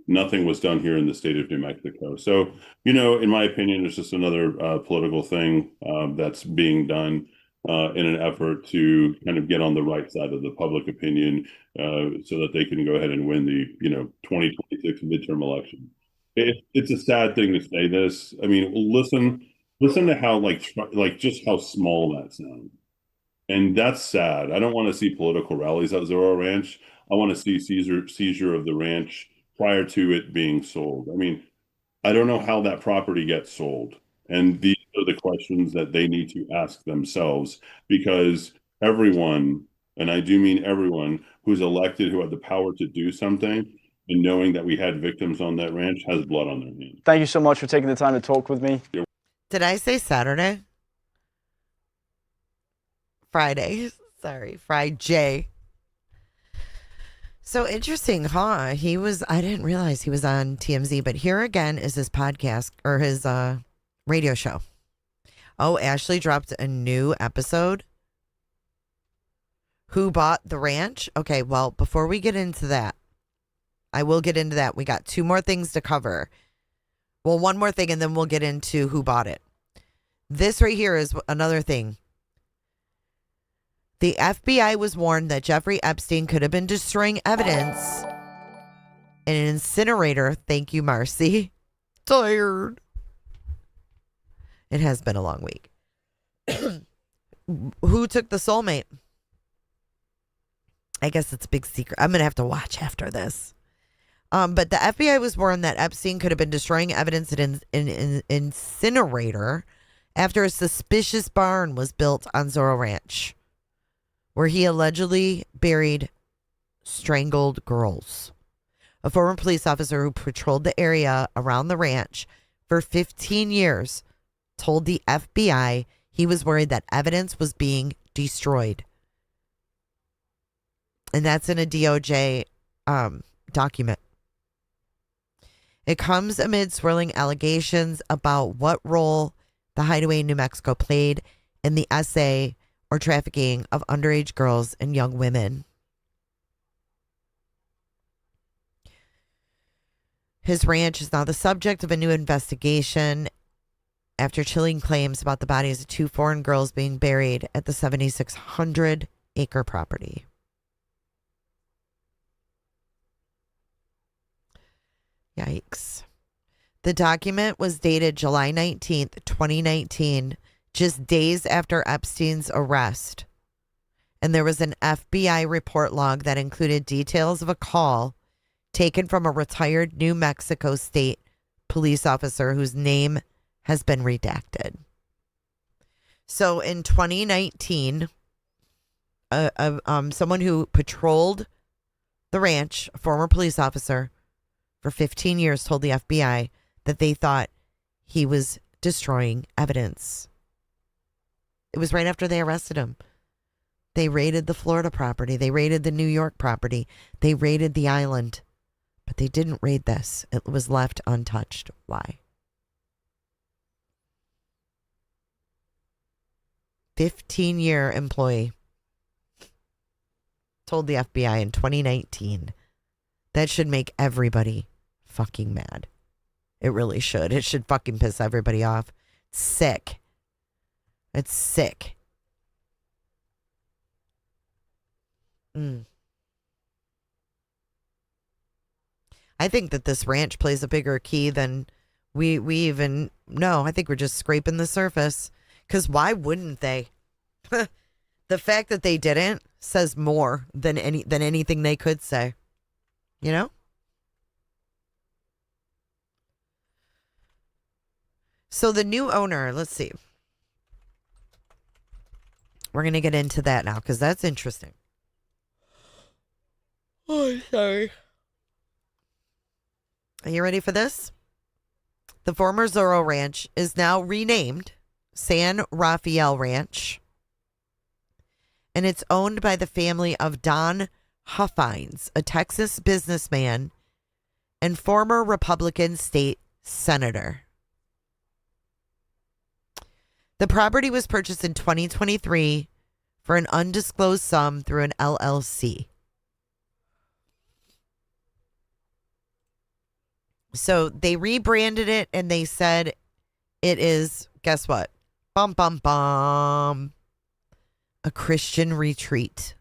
Nothing was done here in the state of New Mexico. So, in my opinion, it's just another political thing that's being done in an effort to kind of get on the right side of the public opinion so that they can go ahead and win the, 2026 midterm election. It's a sad thing to say this. I mean, listen to how like just how small that sounds. And that's sad. I don't want to see political rallies at Zorro Ranch. I want to see seizure of the ranch prior to it being sold. I mean, I don't know how that property gets sold. And these are the questions that they need to ask themselves, because everyone, and I do mean everyone, who's elected, who had the power to do something, and knowing that we had victims on that ranch, has blood on their hands. Thank you so much for taking the time to talk with me. Did I say Saturday? Friday. Sorry, Friday. So interesting, huh? I didn't realize he was on TMZ, but here again is his podcast or his radio show. Oh, Ashley dropped a new episode. Who bought the ranch? Okay, well, before we get into that, I will get into that. We got two more things to cover. Well, one more thing, and then we'll get into who bought it. This right here is another thing. The FBI was warned that Jeffrey Epstein could have been destroying evidence in an incinerator. Thank you, Marcy. Tired. It has been a long week. Who took the soulmate? I guess it's a big secret. I'm going to have to watch after this. But the FBI was warned that Epstein could have been destroying evidence in an incinerator after a suspicious barn was built on Zorro Ranch, where he allegedly buried strangled girls. A former police officer who patrolled the area around the ranch for 15 years told the FBI he was worried that evidence was being destroyed. And that's in a DOJ document. It comes amid swirling allegations about what role the hideaway in New Mexico played in the SA or trafficking of underage girls and young women. His ranch is now the subject of a new investigation after chilling claims about the bodies of two foreign girls being buried at the 7,600-acre property. Yikes. The document was dated July 19th, 2019, just days after Epstein's arrest. And there was an FBI report log that included details of a call taken from a retired New Mexico State police officer whose name has been redacted. So in 2019, someone who patrolled the ranch, a former police officer for 15 years, told the FBI that they thought he was destroying evidence. It was right after they arrested him. They raided the Florida property. They raided the New York property. They raided the island. But they didn't raid this. It was left untouched. Why? 15-year employee told the FBI in 2019. That should make everybody fucking mad. It really should. It should fucking piss everybody off. It's sick. It's sick. I think that this ranch plays a bigger key than we even know. I think we're just scraping the surface. Because why wouldn't they? The fact that they didn't says more than anything they could say. You know? So the new owner, let's see. We're going to get into that now because that's interesting. Oh, sorry. Are you ready for this? The former Zorro Ranch is now renamed San Rafael Ranch. and it's owned by the family of Don Huffines, a Texas businessman and former Republican state senator. The property was purchased in 2023 for an undisclosed sum through an LLC. So they rebranded it and they said it is, guess what? Bum, bum, bum. A Christian retreat.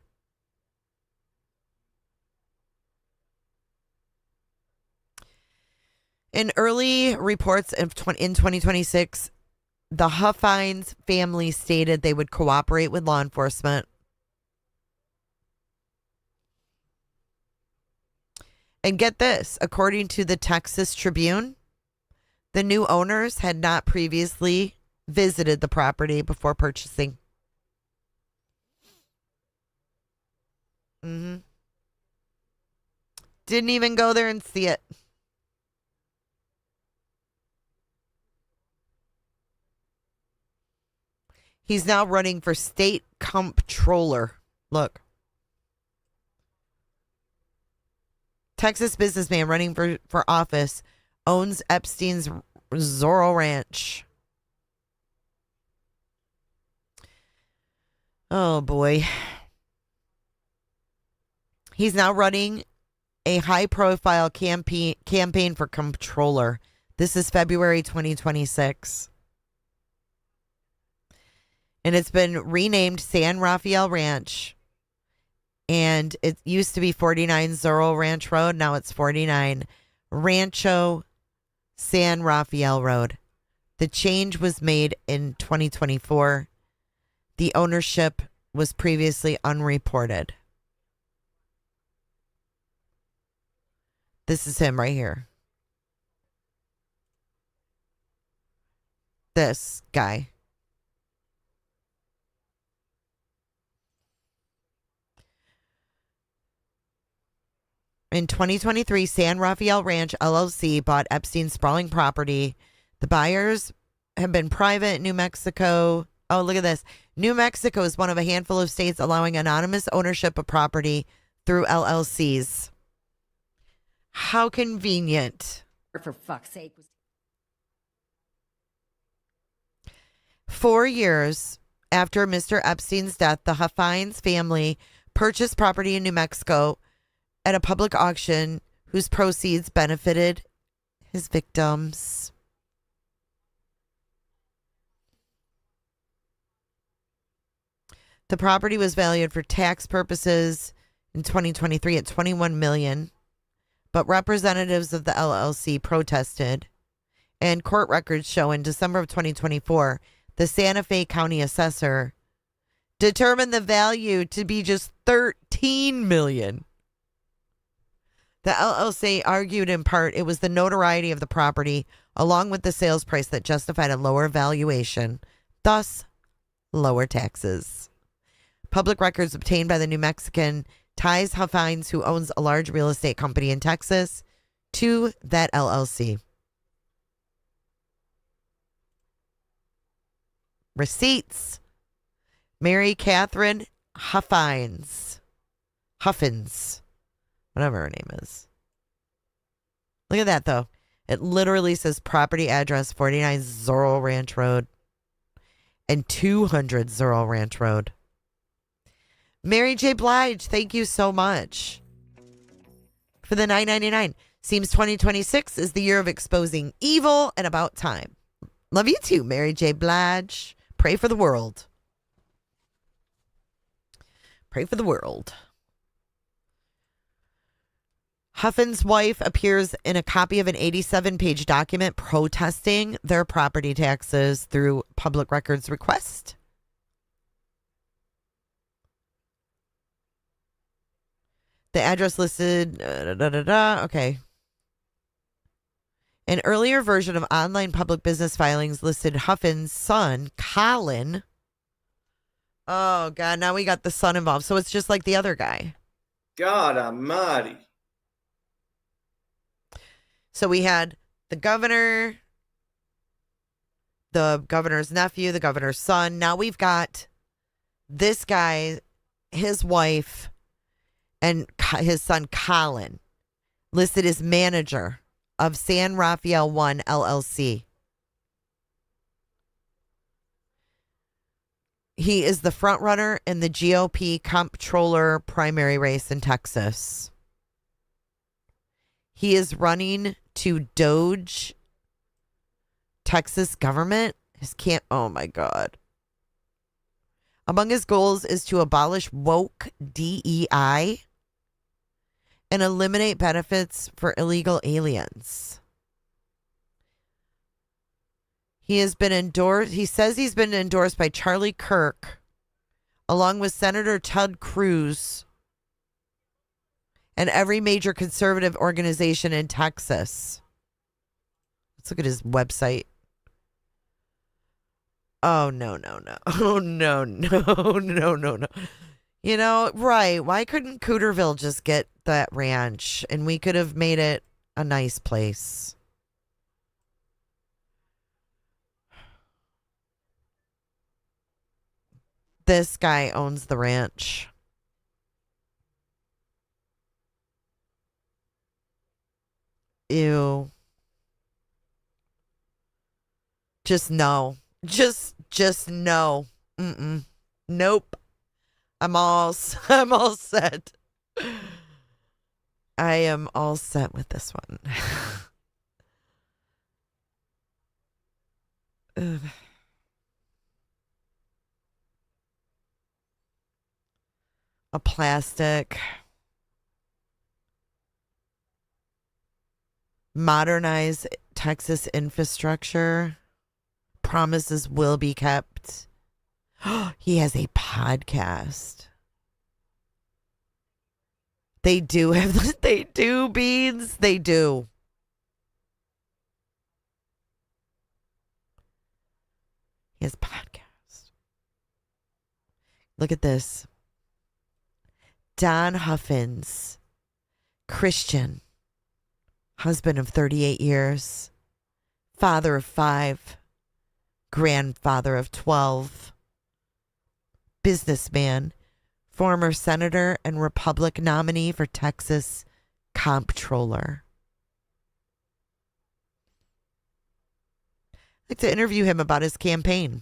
In early reports in 2026, the Huffines family stated they would cooperate with law enforcement. And get this, according to the Texas Tribune, the new owners had not previously visited the property before purchasing. Didn't even go there and see it. He's now running for state comptroller. Look. Texas businessman running for office owns Epstein's Zorro Ranch. Oh, boy. He's now running a high-profile campaign for comptroller. This is February 2026. And it's been renamed San Rafael Ranch. And it used to be 49 Zorro Ranch Road. Now it's 49 Rancho San Rafael Road. The change was made in 2024. The ownership was previously unreported. This is him right here. This guy. In 2023, San Rafael Ranch LLC bought Epstein's sprawling property. The buyers have been private in New Mexico. Oh, look at this. New Mexico is one of a handful of states allowing anonymous ownership of property through LLCs. How convenient. For fuck's sake. 4 years after Mr. Epstein's death, the Huffines family purchased property in New Mexico at a public auction whose proceeds benefited his victims. The property was valued for tax purposes in 2023 at $21 million, but representatives of the LLC protested, and court records show in December of 2024, the Santa Fe County assessor determined the value to be just $13 million. The LLC argued in part it was the notoriety of the property along with the sales price that justified a lower valuation, thus lower taxes. Public records obtained by the New Mexican ties Huffines, who owns a large real estate company in Texas, to that LLC. Receipts. Mary Catherine Huffines, whatever her name is. Look at that, though. It literally says property address 49 Zorro Ranch Road and 200 Zorro Ranch Road. Mary J. Blige, thank you so much for the $9.99. Seems 2026 is the year of exposing evil and about time. Love you too, Mary J. Blige. Pray for the world. Pray for the world. Huffin's wife appears in a copy of an 87-page document protesting their property taxes through public records request. The address listed, okay. An earlier version of online public business filings listed Huffin's son, Colin. Oh, God, now we got the son involved. So it's just like the other guy. God almighty. So we had the governor, the governor's nephew, the governor's son. Now we've got this guy his wife and his son Colin listed as manager of San Rafael One LLC. He is the front runner in the GOP comptroller primary race in Texas. He is running to Doge Texas government. Oh my God. Among his goals is to abolish woke DEI and eliminate benefits for illegal aliens. He says he's been endorsed by Charlie Kirk, along with Senator Ted Cruz, and every major conservative organization in Texas. Let's look at his website. Oh, no. Oh, no. You know, right. Why couldn't Cooterville just get that ranch and we could have made it a nice place? This guy owns the ranch. Ew. Just no. Just no. Nope. I'm all set. I am all set with this one. Ugh. A plastic. Modernize Texas infrastructure. Promises will be kept. He has a podcast. They do, Beans. They do. He has a podcast. Look at this. Don Huffins, Christian, husband of 38 years, father of 5, grandfather of 12, businessman, former senator and Republican nominee for Texas comptroller. I'd like to interview him about his campaign.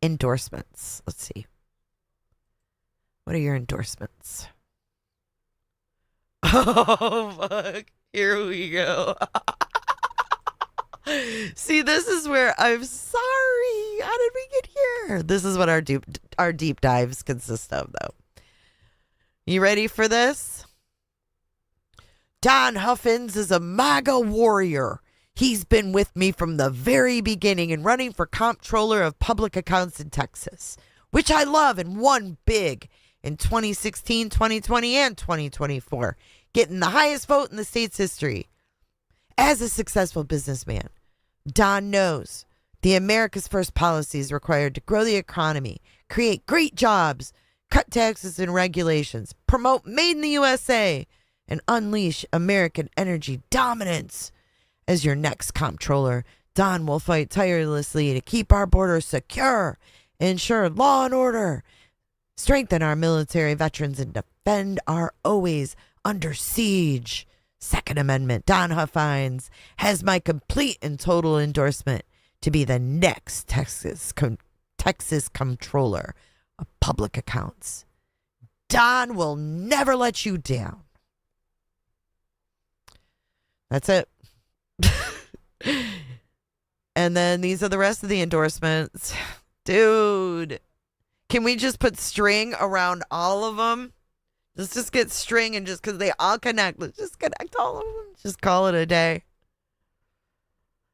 Endorsements. Let's see. What are your endorsements? Oh, fuck. Here we go. See, this is where I'm sorry. How did we get here? This is what our deep dives consist of, though. You ready for this? Don Huffins is a MAGA warrior. He's been with me from the very beginning in running for comptroller of public accounts in Texas, which I love and won big in 2016, 2020, and 2024, getting the highest vote in the state's history. As a successful businessman, Don knows the America's First policies required to grow the economy, create great jobs, cut taxes and regulations, promote Made in the USA, and unleash American energy dominance. As your next comptroller, Don will fight tirelessly to keep our borders secure, ensure law and order, strengthen our military veterans, and defend our always under siege Second Amendment. Don Huffines has my complete and total endorsement to be the next Texas comptroller of public accounts. Don will never let you down. That's it. And then these are the rest of the endorsements. Dude, can we just put string around all of them? Let's just get string, and just because they all connect, let's just connect all of them. Just call it a day.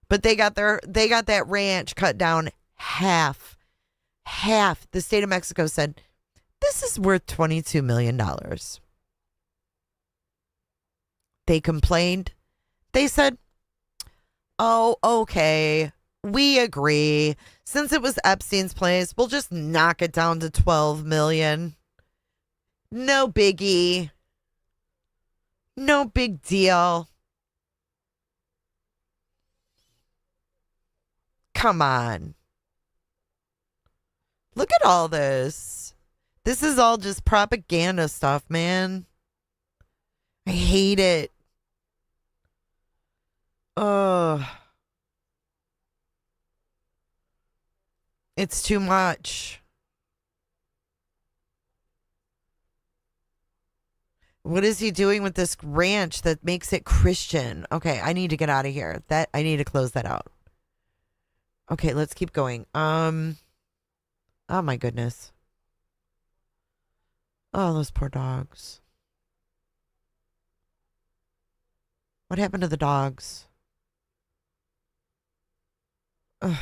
But they got that ranch cut down half. The state of Mexico said, this is worth $22 million. They complained. They said, oh, okay, we agree. Since it was Epstein's place, we'll just knock it down to $12 million. No biggie. No big deal. Come on. Look at all this. This is all just propaganda stuff, man. I hate it. Ugh. It's too much. What is he doing with this ranch that makes it Christian? Okay, I need to get out of here. I need to close that out. Okay, let's keep going. Oh my goodness. Oh, those poor dogs. What happened to the dogs? Ugh.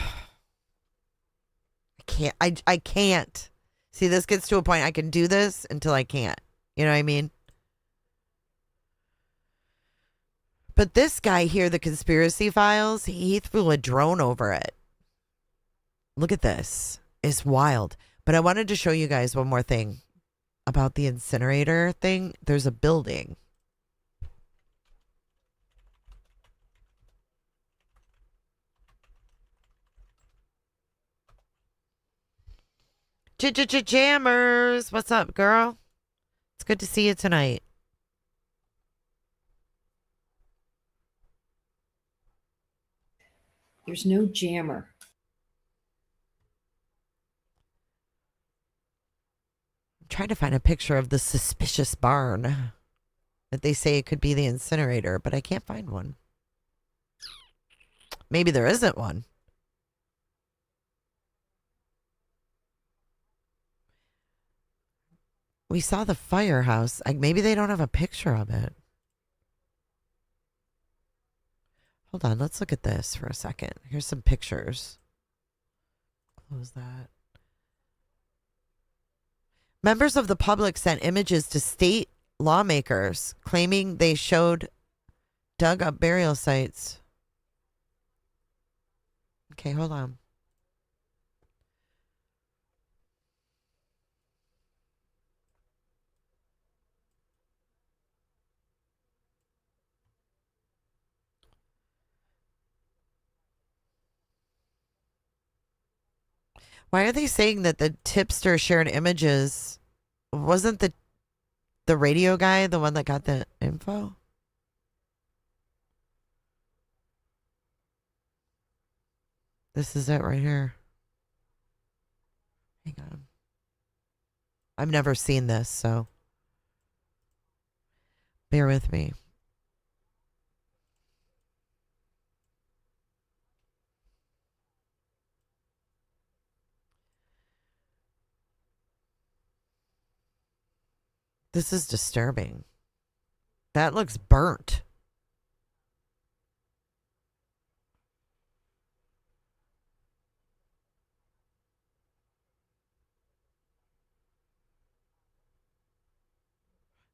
I can't. See, this gets to a point I can do this until I can't. You know what I mean? But this guy here, the conspiracy files, he threw a drone over it. Look at this. It's wild. But I wanted to show you guys one more thing about the incinerator thing. There's a building. Jammers. What's up, girl? It's good to see you tonight. There's no jammer. I'm trying to find a picture of the suspicious barn that they say it could be the incinerator, but I can't find one. Maybe there isn't one. We saw the firehouse. Maybe they don't have a picture of it. Hold on, let's look at this for a second. Here's some pictures. Close that. Members of the public sent images to state lawmakers claiming they showed dug up burial sites. Okay, hold on. Why are they saying that the tipster shared images? Wasn't the radio guy the one that got the info? This is it right here. Hang on. I've never seen this, so bear with me. This is disturbing. That looks burnt.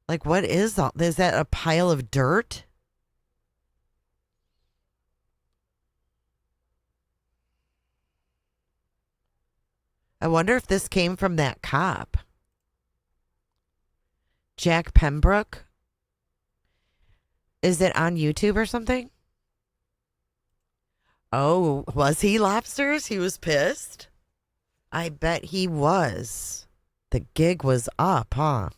Like, what is all? Is that a pile of dirt? I wonder if this came from that cop. Jack Pembroke? Is it on YouTube or something? Oh, was he lobsters? He was pissed? I bet he was. The gig was up, huh?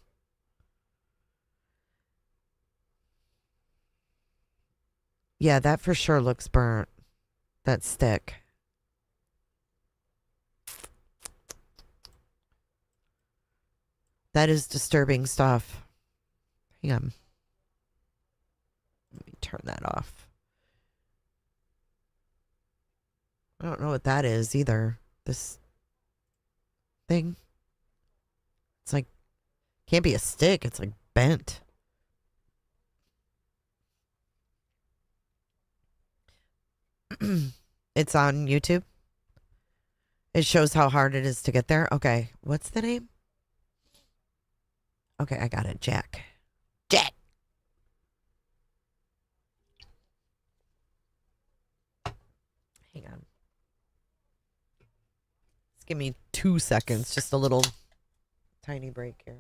Yeah, that for sure looks burnt. That stick. That is disturbing stuff. Hang on. Let me turn that off. I don't know what that is either. This thing. It's like, can't be a stick. It's like bent. It's on YouTube. It shows how hard it is to get there. Okay. What's the name? Okay, I got it. Jack. Jack. Hang on. Just give me 2 seconds. Just a little tiny break here.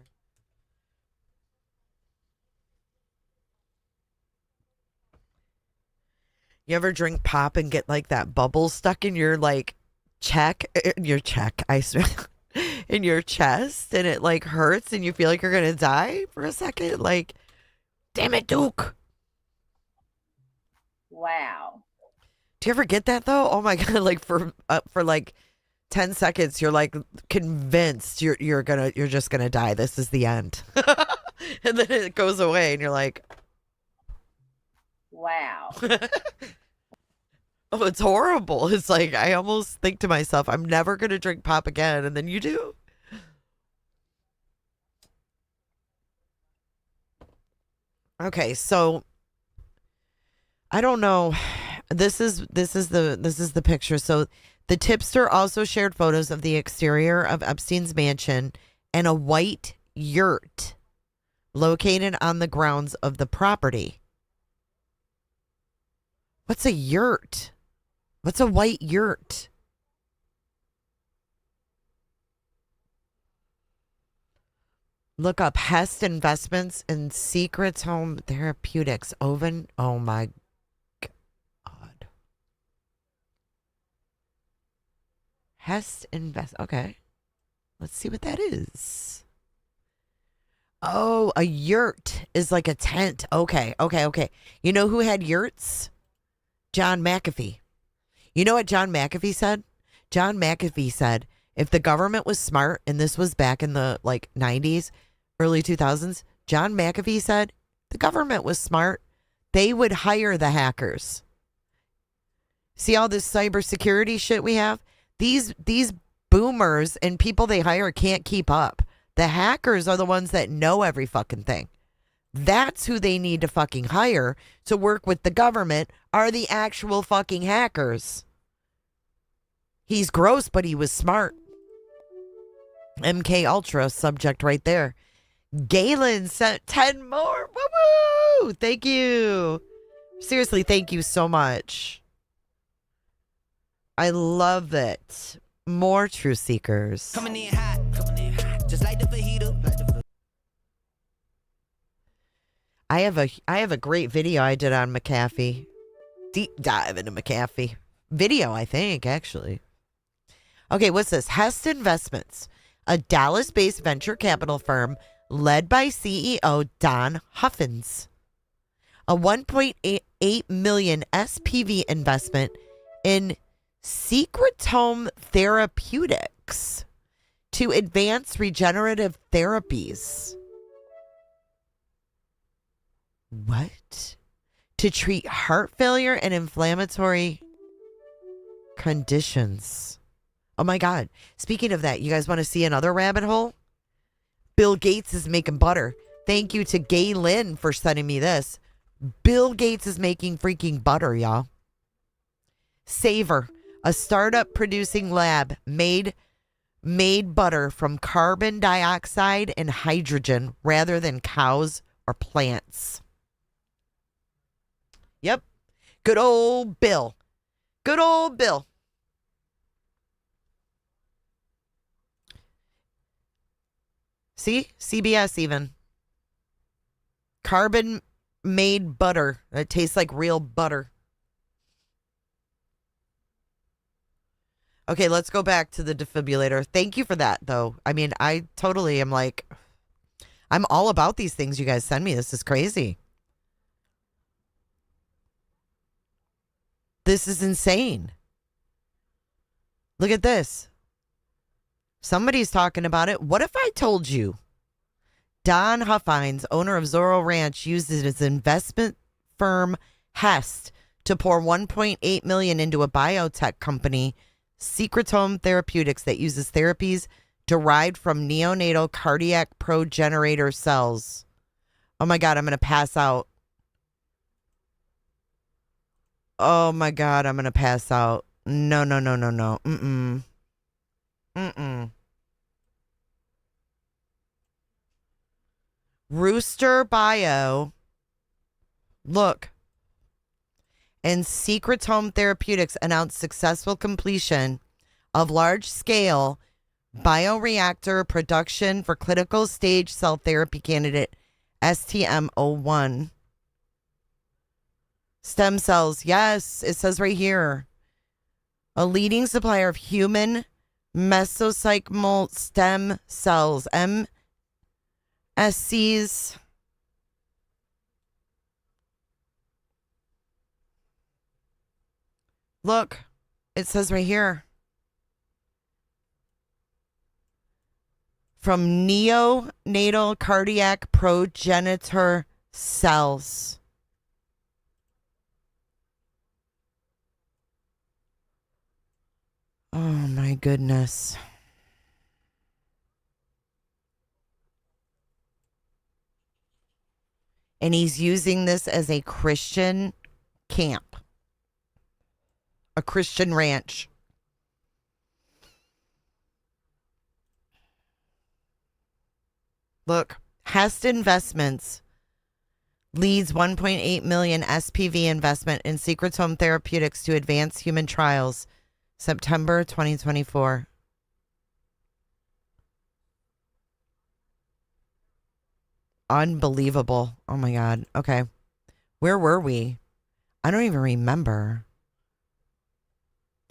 You ever drink pop and get like that bubble stuck in your like your check? I swear. in your chest and it like hurts and you feel like you're going to die for a second. Like, damn it, Duke. Wow. Do you ever get that though? Oh my God. Like for like 10 seconds, you're like convinced you're just going to die. This is the end. And then it goes away and you're like, Wow. oh, it's horrible. It's like, I almost think to myself, I'm never going to drink pop again. And then you do. Okay. So I don't know. This is the picture. So the tipster also shared photos of the exterior of Epstein's mansion and a white yurt located on the grounds of the property. What's a yurt? What's a white yurt? Look up Hest Investments and Secrets Home Therapeutics. Oven. Oh my God. Hest Invest. Okay. Let's see what that is. Oh, a yurt is like a tent. Okay. You know who had yurts? John McAfee. You know what John McAfee said? John McAfee said if the government was smart, and this was back in the like 90s, early 2000s, John McAfee said the government was smart, they would hire the hackers. See all this cybersecurity shit we have? These boomers and people they hire can't keep up. The hackers are the ones that know every fucking thing. That's who they need to fucking hire to work with the government, are the actual fucking hackers. He's gross, but he was smart. MK Ultra subject right there. Galen sent 10 more. Woo-woo! Thank you. Seriously, thank you so much. I love it. More truth seekers. Coming in hot, just like the fajita. I have a great video I did on McAfee. Deep dive into McAfee. Video, I think, actually. Okay, what's this? Hest Investments, a Dallas-based venture capital firm led by CEO Don Huffins. A $1.8 million SPV investment in Secret Home Therapeutics to advance regenerative therapies. What? To treat heart failure and inflammatory conditions. Oh my God. Speaking of that, you guys want to see another rabbit hole? Bill Gates is making butter. Thank you to Gay Lynn for sending me this. Bill Gates is making freaking butter, y'all. Savor, a startup producing lab, made butter from carbon dioxide and hydrogen rather than cows or plants. Yep. Good old Bill. Good old Bill. See? CBS even. Carbon made butter. It tastes like real butter. Okay, let's go back to the defibrillator. Thank you for that, though. I mean, I totally am like, I'm all about these things you guys send me. This is crazy. This is insane. Look at this. Somebody's talking about it. What if I told you Don Huffines, owner of Zorro Ranch, used his investment firm Hest to pour $1.8 million into a biotech company, Secret Home Therapeutics, that uses therapies derived from neonatal cardiac progenitor cells. Oh my God, I'm going to pass out. Oh my God, I'm going to pass out. No. Mm-mm. Rooster Bio. Look. And Secret Home Therapeutics announced successful completion of large-scale bioreactor production for clinical stage cell therapy candidate STM-01. Stem cells, yes, it says right here. A leading supplier of human Mesenchymal stem cells, MSCs. Look, it says right here. From neonatal cardiac progenitor cells. Oh my goodness. And he's using this as a Christian camp, a Christian ranch. Look, Hest Investments leads 1.8 million SPV investment in Secrets Home Therapeutics to advance human trials, September 2024. Unbelievable. Oh my God. Okay. Where were we? I don't even remember.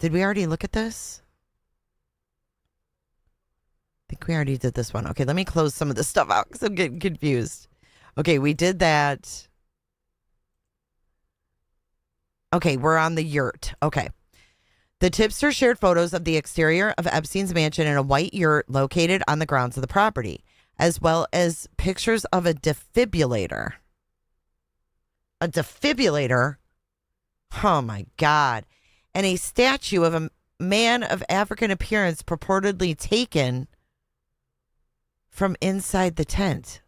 Did we already look at this? I think we already did this one. Okay, let me close some of this stuff out because I'm getting confused. Okay, we did that. Okay, we're on the yurt. Okay. The tipster shared photos of the exterior of Epstein's mansion in a white yurt located on the grounds of the property, as well as pictures of a defibrillator. A defibrillator? Oh my God. And a statue of a man of African appearance purportedly taken from inside the tent.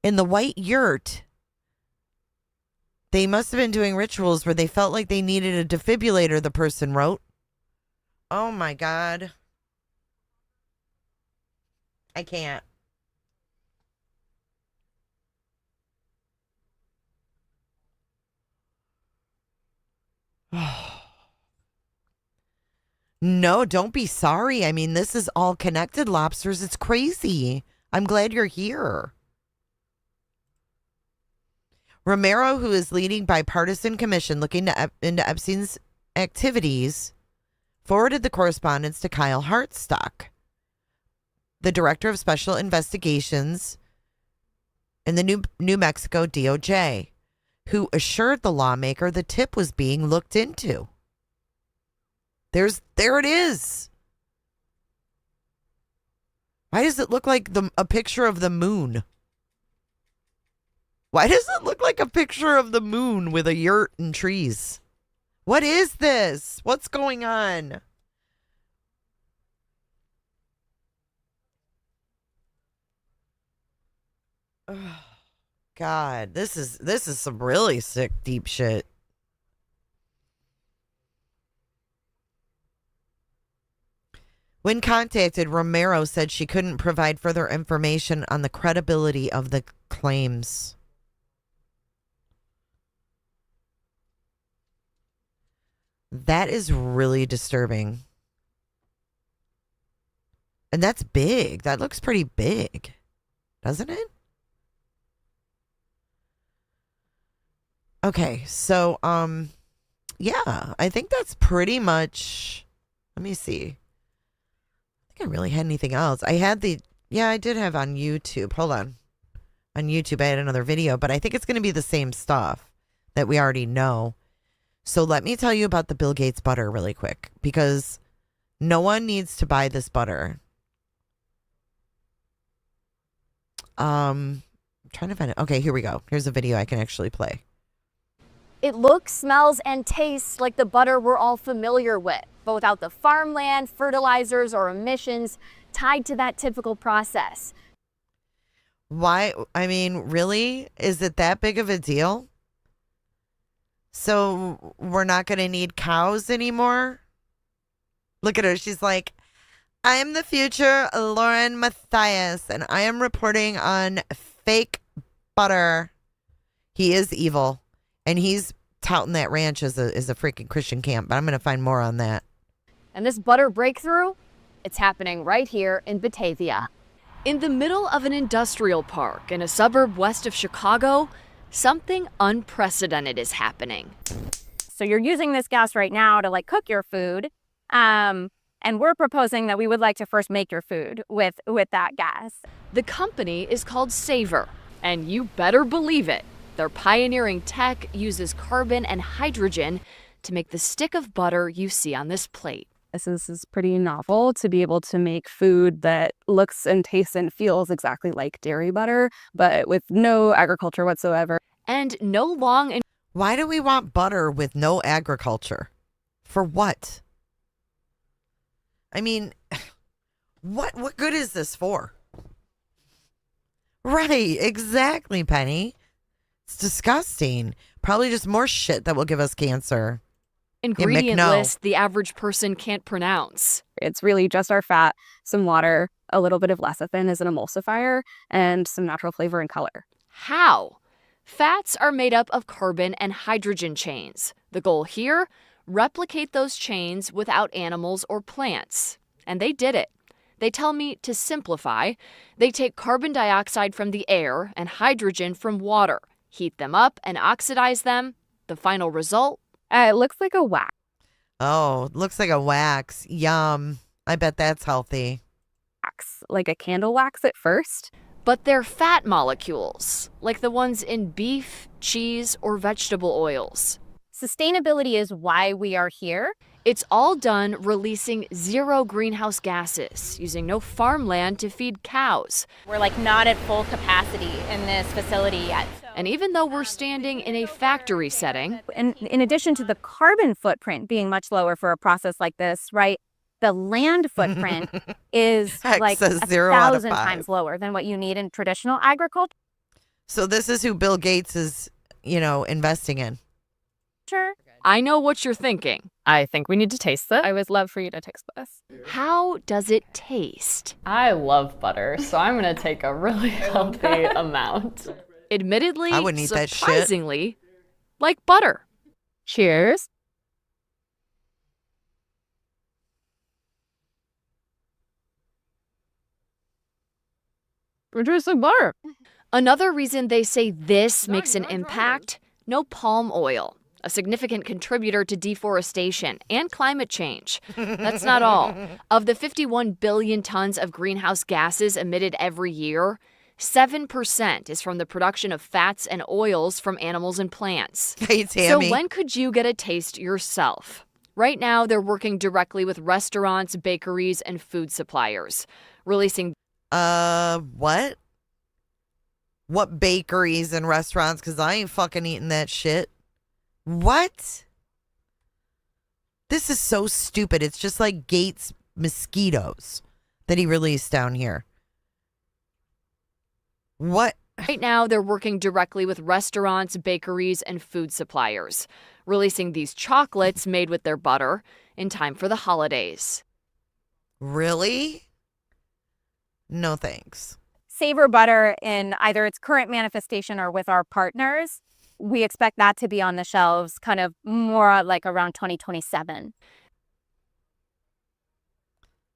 In the white yurt, they must have been doing rituals where they felt like they needed a defibrillator, the person wrote. Oh my God. I can't. No, don't be sorry. I mean, this is all connected, lobsters. It's crazy. I'm glad you're here. Romero, who is leading bipartisan commission looking into Epstein's activities, forwarded the correspondence to Kyle Hartstock, the director of special investigations in the New Mexico DOJ, who assured the lawmaker the tip was being looked into. There it is. Why does it look like a picture of the moon? Why does it look like a picture of the moon with a yurt and trees? What is this? What's going on? Oh, God, this is some really sick, deep shit. When contacted, Romero said she couldn't provide further information on the credibility of the claims. That is really disturbing. And that's big. That looks pretty big, doesn't it? Okay, so, yeah, I think that's pretty much, let me see. I really had anything else. I did have on YouTube. Hold on. On YouTube, I had another video, but I think it's going to be the same stuff that we already know. So let me tell you about the Bill Gates butter really quick, because no one needs to buy this butter. I'm trying to find it. Okay, here we go. Here's a video I can actually play. It looks, smells, and tastes like the butter we're all familiar with, but without the farmland, fertilizers, or emissions tied to that typical process. Why? I mean, really? Is it that big of a deal? So we're not going to need cows anymore? Look at her. She's like, I am the future Lauren Matthias, and I am reporting on fake butter. He is evil. And he's touting that ranch as a freaking Christian camp. But I'm going to find more on that. And this butter breakthrough, it's happening right here in Batavia. In the middle of an industrial park in a suburb west of Chicago, something unprecedented is happening. So you're using this gas right now to cook your food. And we're proposing that we would like to first make your food with that gas. The company is called Savor, and you better believe it. Their pioneering tech uses carbon and hydrogen to make the stick of butter you see on this plate. This is pretty novel to be able to make food that looks and tastes and feels exactly like dairy butter, but with no agriculture whatsoever. And no long and Why do we want butter with no agriculture? For what? I mean, what good is this for? Right, exactly, Penny. It's disgusting. Probably just more shit that will give us cancer. ingredient no. list the average person can't pronounce. It's really just our fat, some water, a little bit of lecithin as an emulsifier, and some natural flavor and color. How? Fats are made up of carbon and hydrogen chains. The goal here? Replicate those chains without animals or plants. And they did it. They tell me to simplify. They take carbon dioxide from the air and hydrogen from water, heat them up and oxidize them. The final result? It looks like a wax. Oh, looks like a wax. Yum. I bet that's healthy. Like a candle wax at first. But they're fat molecules, like the ones in beef, cheese, or vegetable oils. Sustainability is why we are here. It's all done releasing zero greenhouse gases, using no farmland to feed cows. We're not at full capacity in this facility yet. And even though we're standing in a factory setting, And in addition to the carbon footprint being much lower for a process like this, right? The land footprint is Heck like says 0 out of 1,000 5. times lower than what you need in traditional agriculture. So this is who Bill Gates is, investing in. I know what you're thinking. I think we need to taste this. I would love for you to taste this. How does it taste? I love butter, so I'm going to take a really healthy amount. Admittedly, I wouldn't eat that shit. surprisingly, like butter. Cheers. We're tasting butter. Another reason they say this makes an impact, no palm oil, a significant contributor to deforestation and climate change. That's not all. Of the 51 billion tons of greenhouse gases emitted every year, 7% is from the production of fats and oils from animals and plants. Hey, Tammy. So when could you get a taste yourself? Right now, they're working directly with restaurants, bakeries, and food suppliers, releasing What? What bakeries and restaurants? Because I ain't fucking eating that shit. What? This is so stupid. It's just like Gates mosquitos that he released down here. What? Right now, they're working directly with restaurants, bakeries, and food suppliers, releasing these chocolates made with their butter in time for the holidays. Really? No thanks. Savor butter in either its current manifestation or with our partners. We expect that to be on the shelves kind of more like around 2027.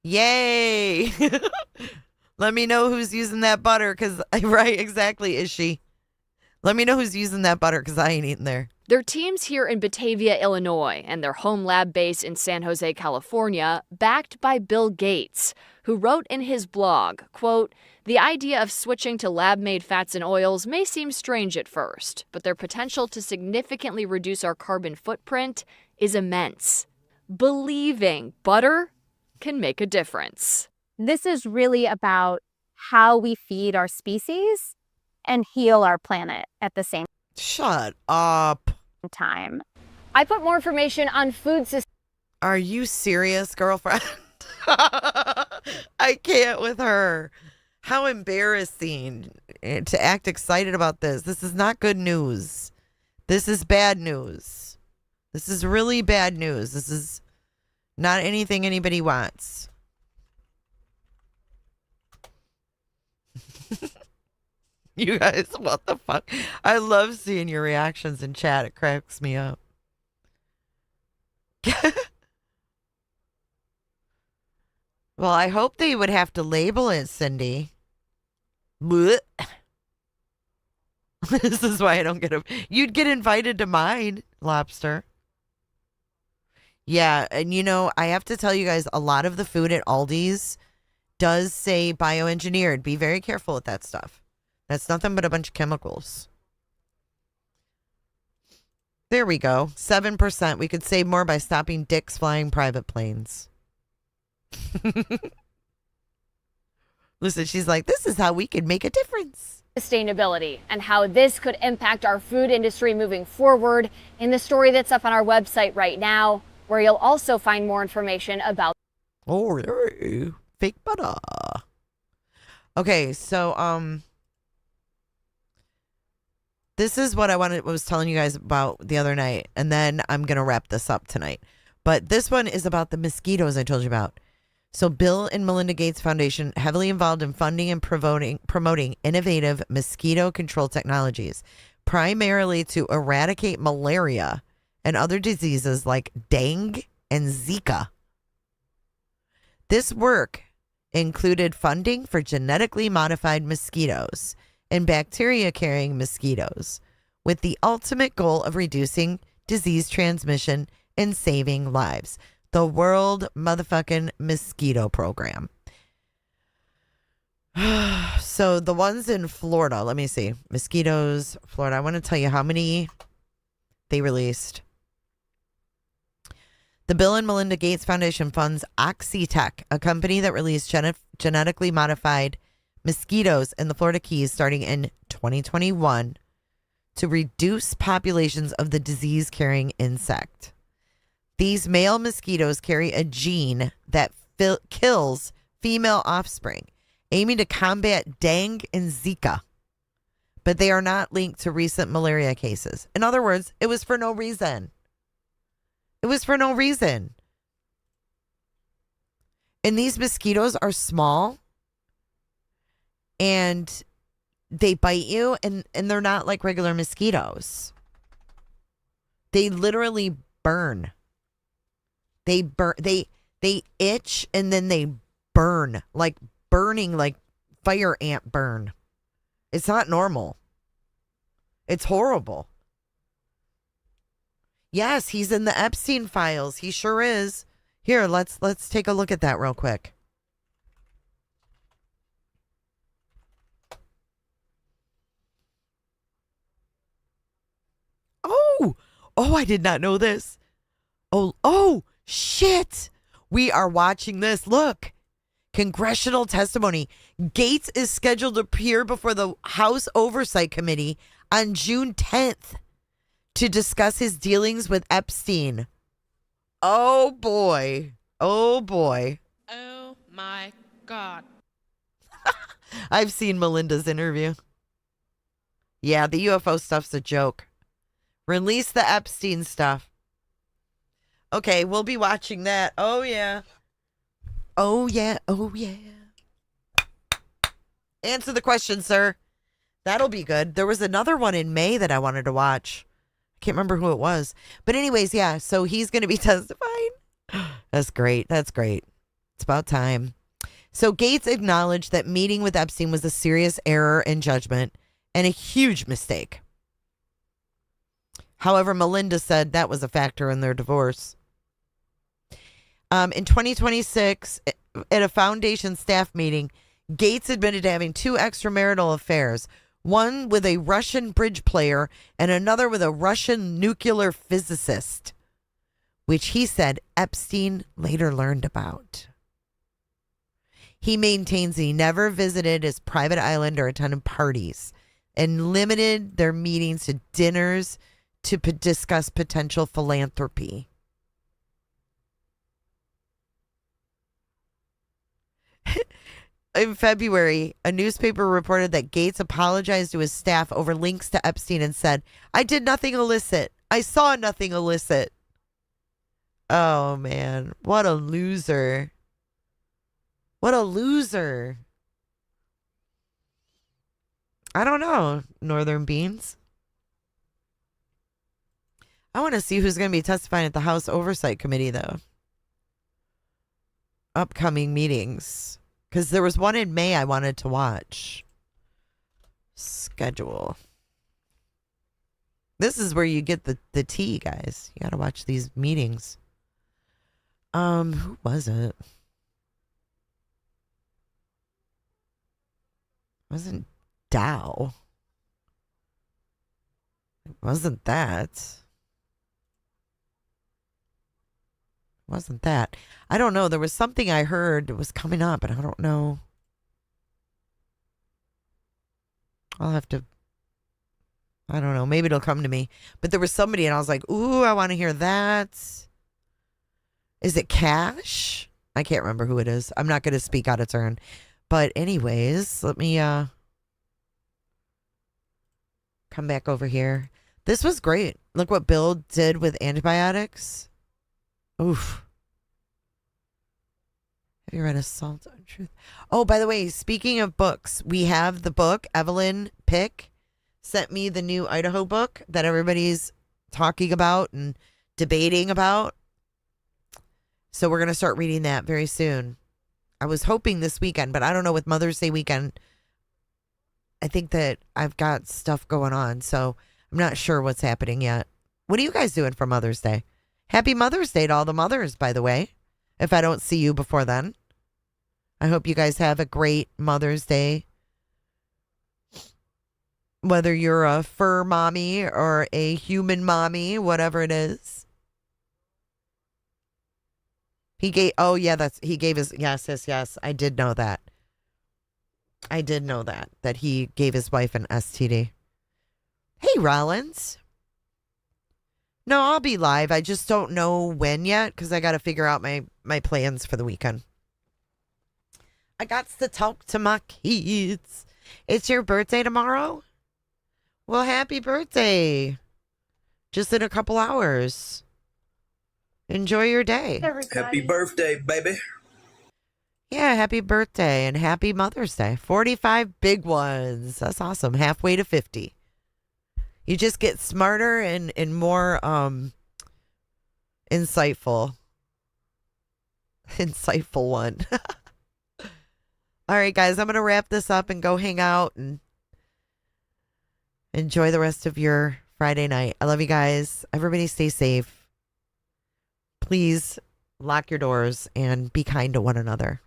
Yay! Let me know who's using that butter, because, right, exactly, is she? Let me know who's using that butter, because I ain't eating there. Their teams here in Batavia, Illinois, and their home lab base in San Jose, California, backed by Bill Gates, who wrote in his blog, quote, "The idea of switching to lab-made fats and oils may seem strange at first, but their potential to significantly reduce our carbon footprint is immense. Believing butter can make a difference." This is really about how we feed our species and heal our planet at the same Shut up. time. I put more information on food systems. Are you serious, girlfriend? I can't with her. How embarrassing to act excited about this. This is not good news. This is bad news. This is really bad news. This is not anything anybody wants. You guys, what the fuck? I love seeing your reactions in chat. It cracks me up. Well, I hope they would have to label it, Cindy. Blech. This is why I don't get them. You'd get invited to mine, Lobster. Yeah, and I have to tell you guys, a lot of the food at Aldi's does say bioengineered. Be very careful with that stuff. That's nothing but a bunch of chemicals. There we go. 7%. We could save more by stopping dicks flying private planes. Listen, she's like, this is how we can make a difference. Sustainability and how this could impact our food industry moving forward in the story that's up on our website right now, where you'll also find more information about. Oh, fake butter. Okay, so this is what I was telling you guys about the other night, and then I'm gonna wrap this up tonight. But this one is about the mosquitoes I told you about. So Bill and Melinda Gates Foundation, heavily involved in funding and promoting innovative mosquito control technologies, primarily to eradicate malaria and other diseases like dengue and Zika. This work included funding for genetically modified mosquitoes and bacteria-carrying mosquitoes, with the ultimate goal of reducing disease transmission and saving lives. The World Motherfucking Mosquito Program. So the ones in Florida, let me see. Mosquitoes, Florida. I want to tell you how many they released. The Bill and Melinda Gates Foundation funds Oxitec, a company that released genetically modified mosquitoes in the Florida Keys starting in 2021 to reduce populations of the disease-carrying insect. These male mosquitoes carry a gene that kills female offspring, aiming to combat dengue and Zika. But they are not linked to recent malaria cases. In other words, it was for no reason. It was for no reason. And these mosquitoes are small and they bite you, and they're not like regular mosquitoes. They literally burn. They burn. They itch and then they burn, like burning, like fire ant burn. It's not normal. It's horrible. Yes, he's in the Epstein files. He sure is. Here, let's take a look at that real quick. Oh, I did not know this. Oh, shit. We are watching this. Look. Congressional testimony. Gates is scheduled to appear before the House Oversight Committee on June 10th to discuss his dealings with Epstein. Oh, boy. Oh, boy. Oh, my God. I've seen Melinda's interview. Yeah, the UFO stuff's a joke. Release the Epstein stuff. Okay, we'll be watching that. Oh, yeah. Oh, yeah. Oh, yeah. Answer the question, sir. That'll be good. There was another one in May that I wanted to watch. I can't remember who it was. But anyways, yeah, so he's going to be testifying. That's great. That's great. It's about time. So Gates acknowledged that meeting with Epstein was a serious error in judgment and a huge mistake. However, Melinda said that was a factor in their divorce. In 2026, at a foundation staff meeting, Gates admitted to having two extramarital affairs, one with a Russian bridge player and another with a Russian nuclear physicist, which he said Epstein later learned about. He maintains he never visited his private island or attended parties and limited their meetings to dinners to discuss potential philanthropy. In February, a newspaper reported that Gates apologized to his staff over links to Epstein and said, "I did nothing illicit. I saw nothing illicit." Oh, man. What a loser. What a loser. I don't know, Northern Beans. I want to see who's going to be testifying at the House Oversight Committee, though. Upcoming meetings. Because there was one in May I wanted to watch. Schedule. This is where you get the tea, guys. You got to watch these meetings. Who was it? It wasn't Dow. It wasn't that. Wasn't that. I don't know. There was something I heard that was coming up, but I don't know. I'll have to. I don't know. Maybe it'll come to me. But there was somebody, and I was like, ooh, I want to hear that. Is it Cash? I can't remember who it is. I'm not going to speak out of turn. But anyways, let me come back over here. This was great. Look what Bill did with antibiotics. Oof. Have you read Assault on Truth? Oh, by the way, speaking of books, we have the book. Evelyn Pick sent me the new Idaho book that everybody's talking about and debating about. So we're going to start reading that very soon. I was hoping this weekend, but I don't know, with Mother's Day weekend, I think that I've got stuff going on, so I'm not sure what's happening yet. What are you guys doing for Mother's Day? Happy Mother's Day to all the mothers, by the way, if I don't see you before then. I hope you guys have a great Mother's Day. Whether you're a fur mommy or a human mommy, whatever it is. He gave his, yes. I did know that. That he gave his wife an STD. Hey, Rollins. No, I'll be live. I just don't know when yet because I got to figure out my plans for the weekend. I got to talk to my kids. It's your birthday tomorrow? Well, happy birthday. Just in a couple hours. Enjoy your day. Happy birthday, baby. Yeah, happy birthday and happy Mother's Day. 45 big ones. That's awesome. Halfway to 50. You just get smarter and more insightful. Insightful one. All right, guys, I'm going to wrap this up and go hang out and enjoy the rest of your Friday night. I love you guys. Everybody stay safe. Please lock your doors and be kind to one another.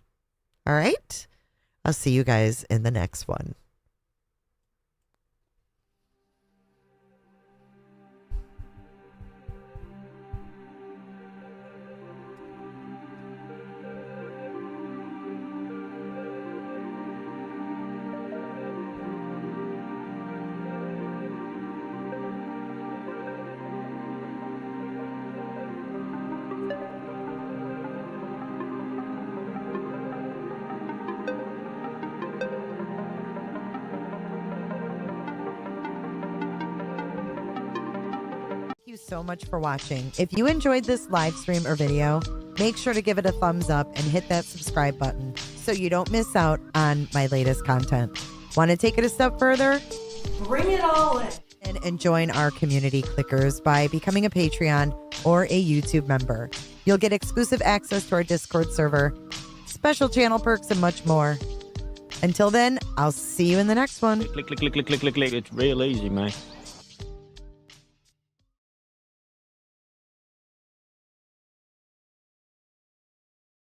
All right? I'll see you guys in the next one. So much for watching. If you enjoyed this live stream or video, make sure to give it a thumbs up and hit that subscribe button so you don't miss out on my latest content. Want to take it a step further? Bring it all in. And join our community clickers by becoming a Patreon or a YouTube member. You'll get exclusive access to our Discord server, special channel perks, and much more. Until then, I'll see you in the next one. Click. It's real easy, man.